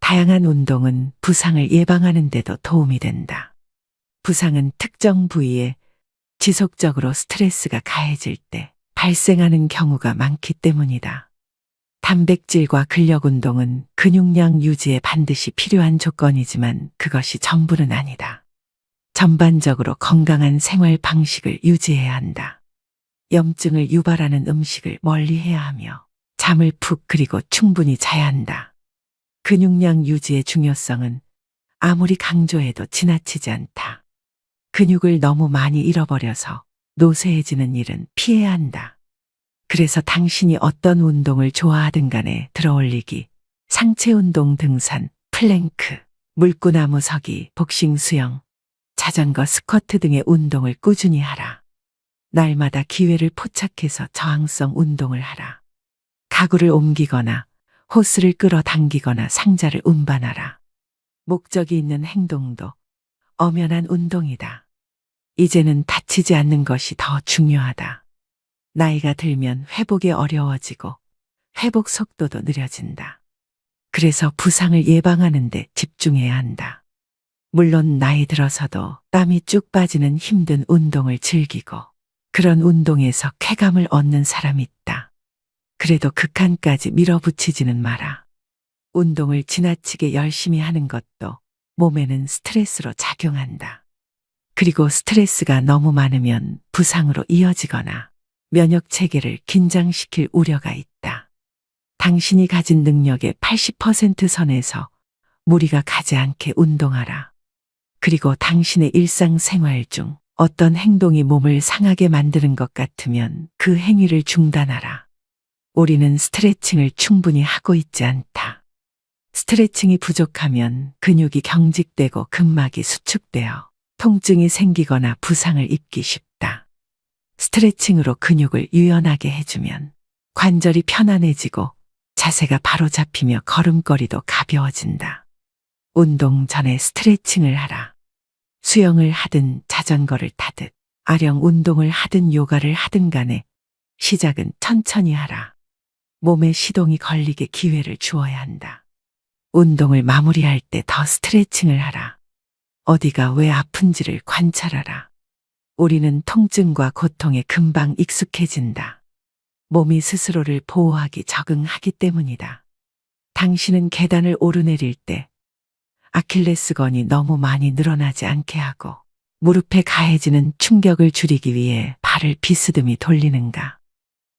다양한 운동은 부상을 예방하는 데도 도움이 된다. 부상은 특정 부위에 지속적으로 스트레스가 가해질 때 발생하는 경우가 많기 때문이다. 단백질과 근력 운동은 근육량 유지에 반드시 필요한 조건이지만 그것이 전부는 아니다. 전반적으로 건강한 생활 방식을 유지해야 한다. 염증을 유발하는 음식을 멀리해야 하며 잠을 푹 그리고 충분히 자야 한다. 근육량 유지의 중요성은 아무리 강조해도 지나치지 않다. 근육을 너무 많이 잃어버려서 노쇠해지는 일은 피해야 한다. 그래서 당신이 어떤 운동을 좋아하든 간에 들어올리기, 상체 운동, 등산, 플랭크, 물구나무 서기, 복싱, 수영, 자전거, 스쿼트 등의 운동을 꾸준히 하라. 날마다 기회를 포착해서 저항성 운동을 하라. 가구를 옮기거나 호스를 끌어당기거나 상자를 운반하라. 목적이 있는 행동도 엄연한 운동이다. 이제는 다치지 않는 것이 더 중요하다. 나이가 들면 회복이 어려워지고 회복 속도도 느려진다. 그래서 부상을 예방하는 데 집중해야 한다. 물론 나이 들어서도 땀이 쭉 빠지는 힘든 운동을 즐기고 그런 운동에서 쾌감을 얻는 사람이 있다. 그래도 극한까지 밀어붙이지는 마라. 운동을 지나치게 열심히 하는 것도 몸에는 스트레스로 작용한다. 그리고 스트레스가 너무 많으면 부상으로 이어지거나 면역 체계를 긴장시킬 우려가 있다. 당신이 가진 능력의 80% 선에서 무리가 가지 않게 운동하라. 그리고 당신의 일상생활 중 어떤 행동이 몸을 상하게 만드는 것 같으면 그 행위를 중단하라. 우리는 스트레칭을 충분히 하고 있지 않다. 스트레칭이 부족하면 근육이 경직되고 근막이 수축되어 통증이 생기거나 부상을 입기 쉽다. 스트레칭으로 근육을 유연하게 해주면 관절이 편안해지고 자세가 바로 잡히며 걸음걸이도 가벼워진다. 운동 전에 스트레칭을 하라. 수영을 하든 자전거를 타든 아령 운동을 하든 요가를 하든 간에 시작은 천천히 하라. 몸에 시동이 걸리게 기회를 주어야 한다. 운동을 마무리할 때 더 스트레칭을 하라. 어디가 왜 아픈지를 관찰하라. 우리는 통증과 고통에 금방 익숙해진다. 몸이 스스로를 보호하기 적응하기 때문이다. 당신은 계단을 오르내릴 때 아킬레스건이 너무 많이 늘어나지 않게 하고 무릎에 가해지는 충격을 줄이기 위해 발을 비스듬히 돌리는가?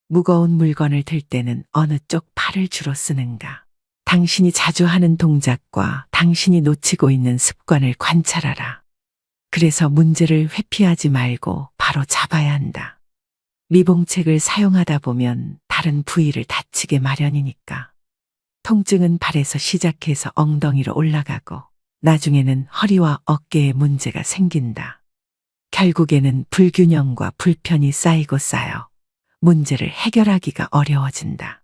무거운 물건을 들 때는 어느 쪽 팔을 주로 쓰는가? 당신이 자주 하는 동작과 당신이 놓치고 있는 습관을 관찰하라. 그래서 문제를 회피하지 말고 바로 잡아야 한다. 미봉책을 사용하다 보면 다른 부위를 다치게 마련이니까. 통증은 발에서 시작해서 엉덩이로 올라가고 나중에는 허리와 어깨에 문제가 생긴다. 결국에는 불균형과 불편이 쌓이고 쌓여 문제를 해결하기가 어려워진다.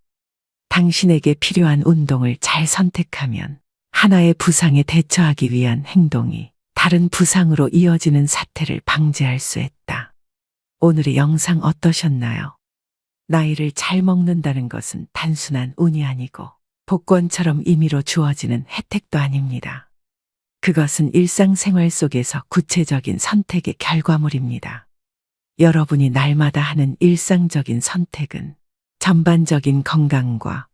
당신에게 필요한 운동을 잘 선택하면 하나의 부상에 대처하기 위한 행동이 다른 부상으로 이어지는 사태를 방지할 수 있다. 오늘의 영상 어떠셨나요? 나이를 잘 먹는다는 것은 단순한 운이 아니고 복권처럼 임의로 주어지는 혜택도 아닙니다. 그것은 일상생활 속에서 구체적인 선택의 결과물입니다. 여러분이 날마다 하는 일상적인 선택은 전반적인 건강과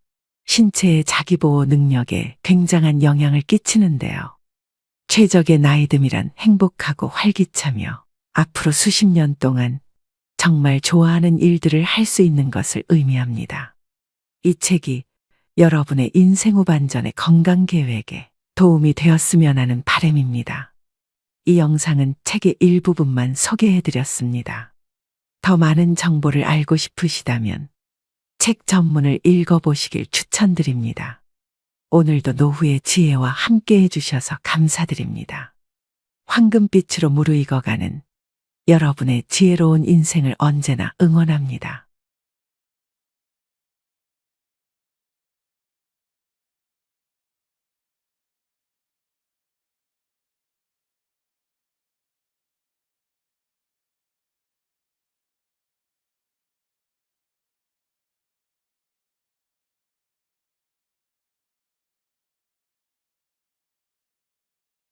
신체의 자기보호 능력에 굉장한 영향을 끼치는데요. 최적의 나이듦이란 행복하고 활기차며 앞으로 수십 년 동안 정말 좋아하는 일들을 할 수 있는 것을 의미합니다. 이 책이 여러분의 인생 후반전의 건강 계획에 도움이 되었으면 하는 바람입니다. 이 영상은 책의 일부분만 소개해드렸습니다. 더 많은 정보를 알고 싶으시다면 책 전문을 읽어보시길 추천드립니다. 오늘도 노후의 지혜와 함께 해주셔서 감사드립니다. 황금빛으로 무르익어가는 여러분의 지혜로운 인생을 언제나 응원합니다.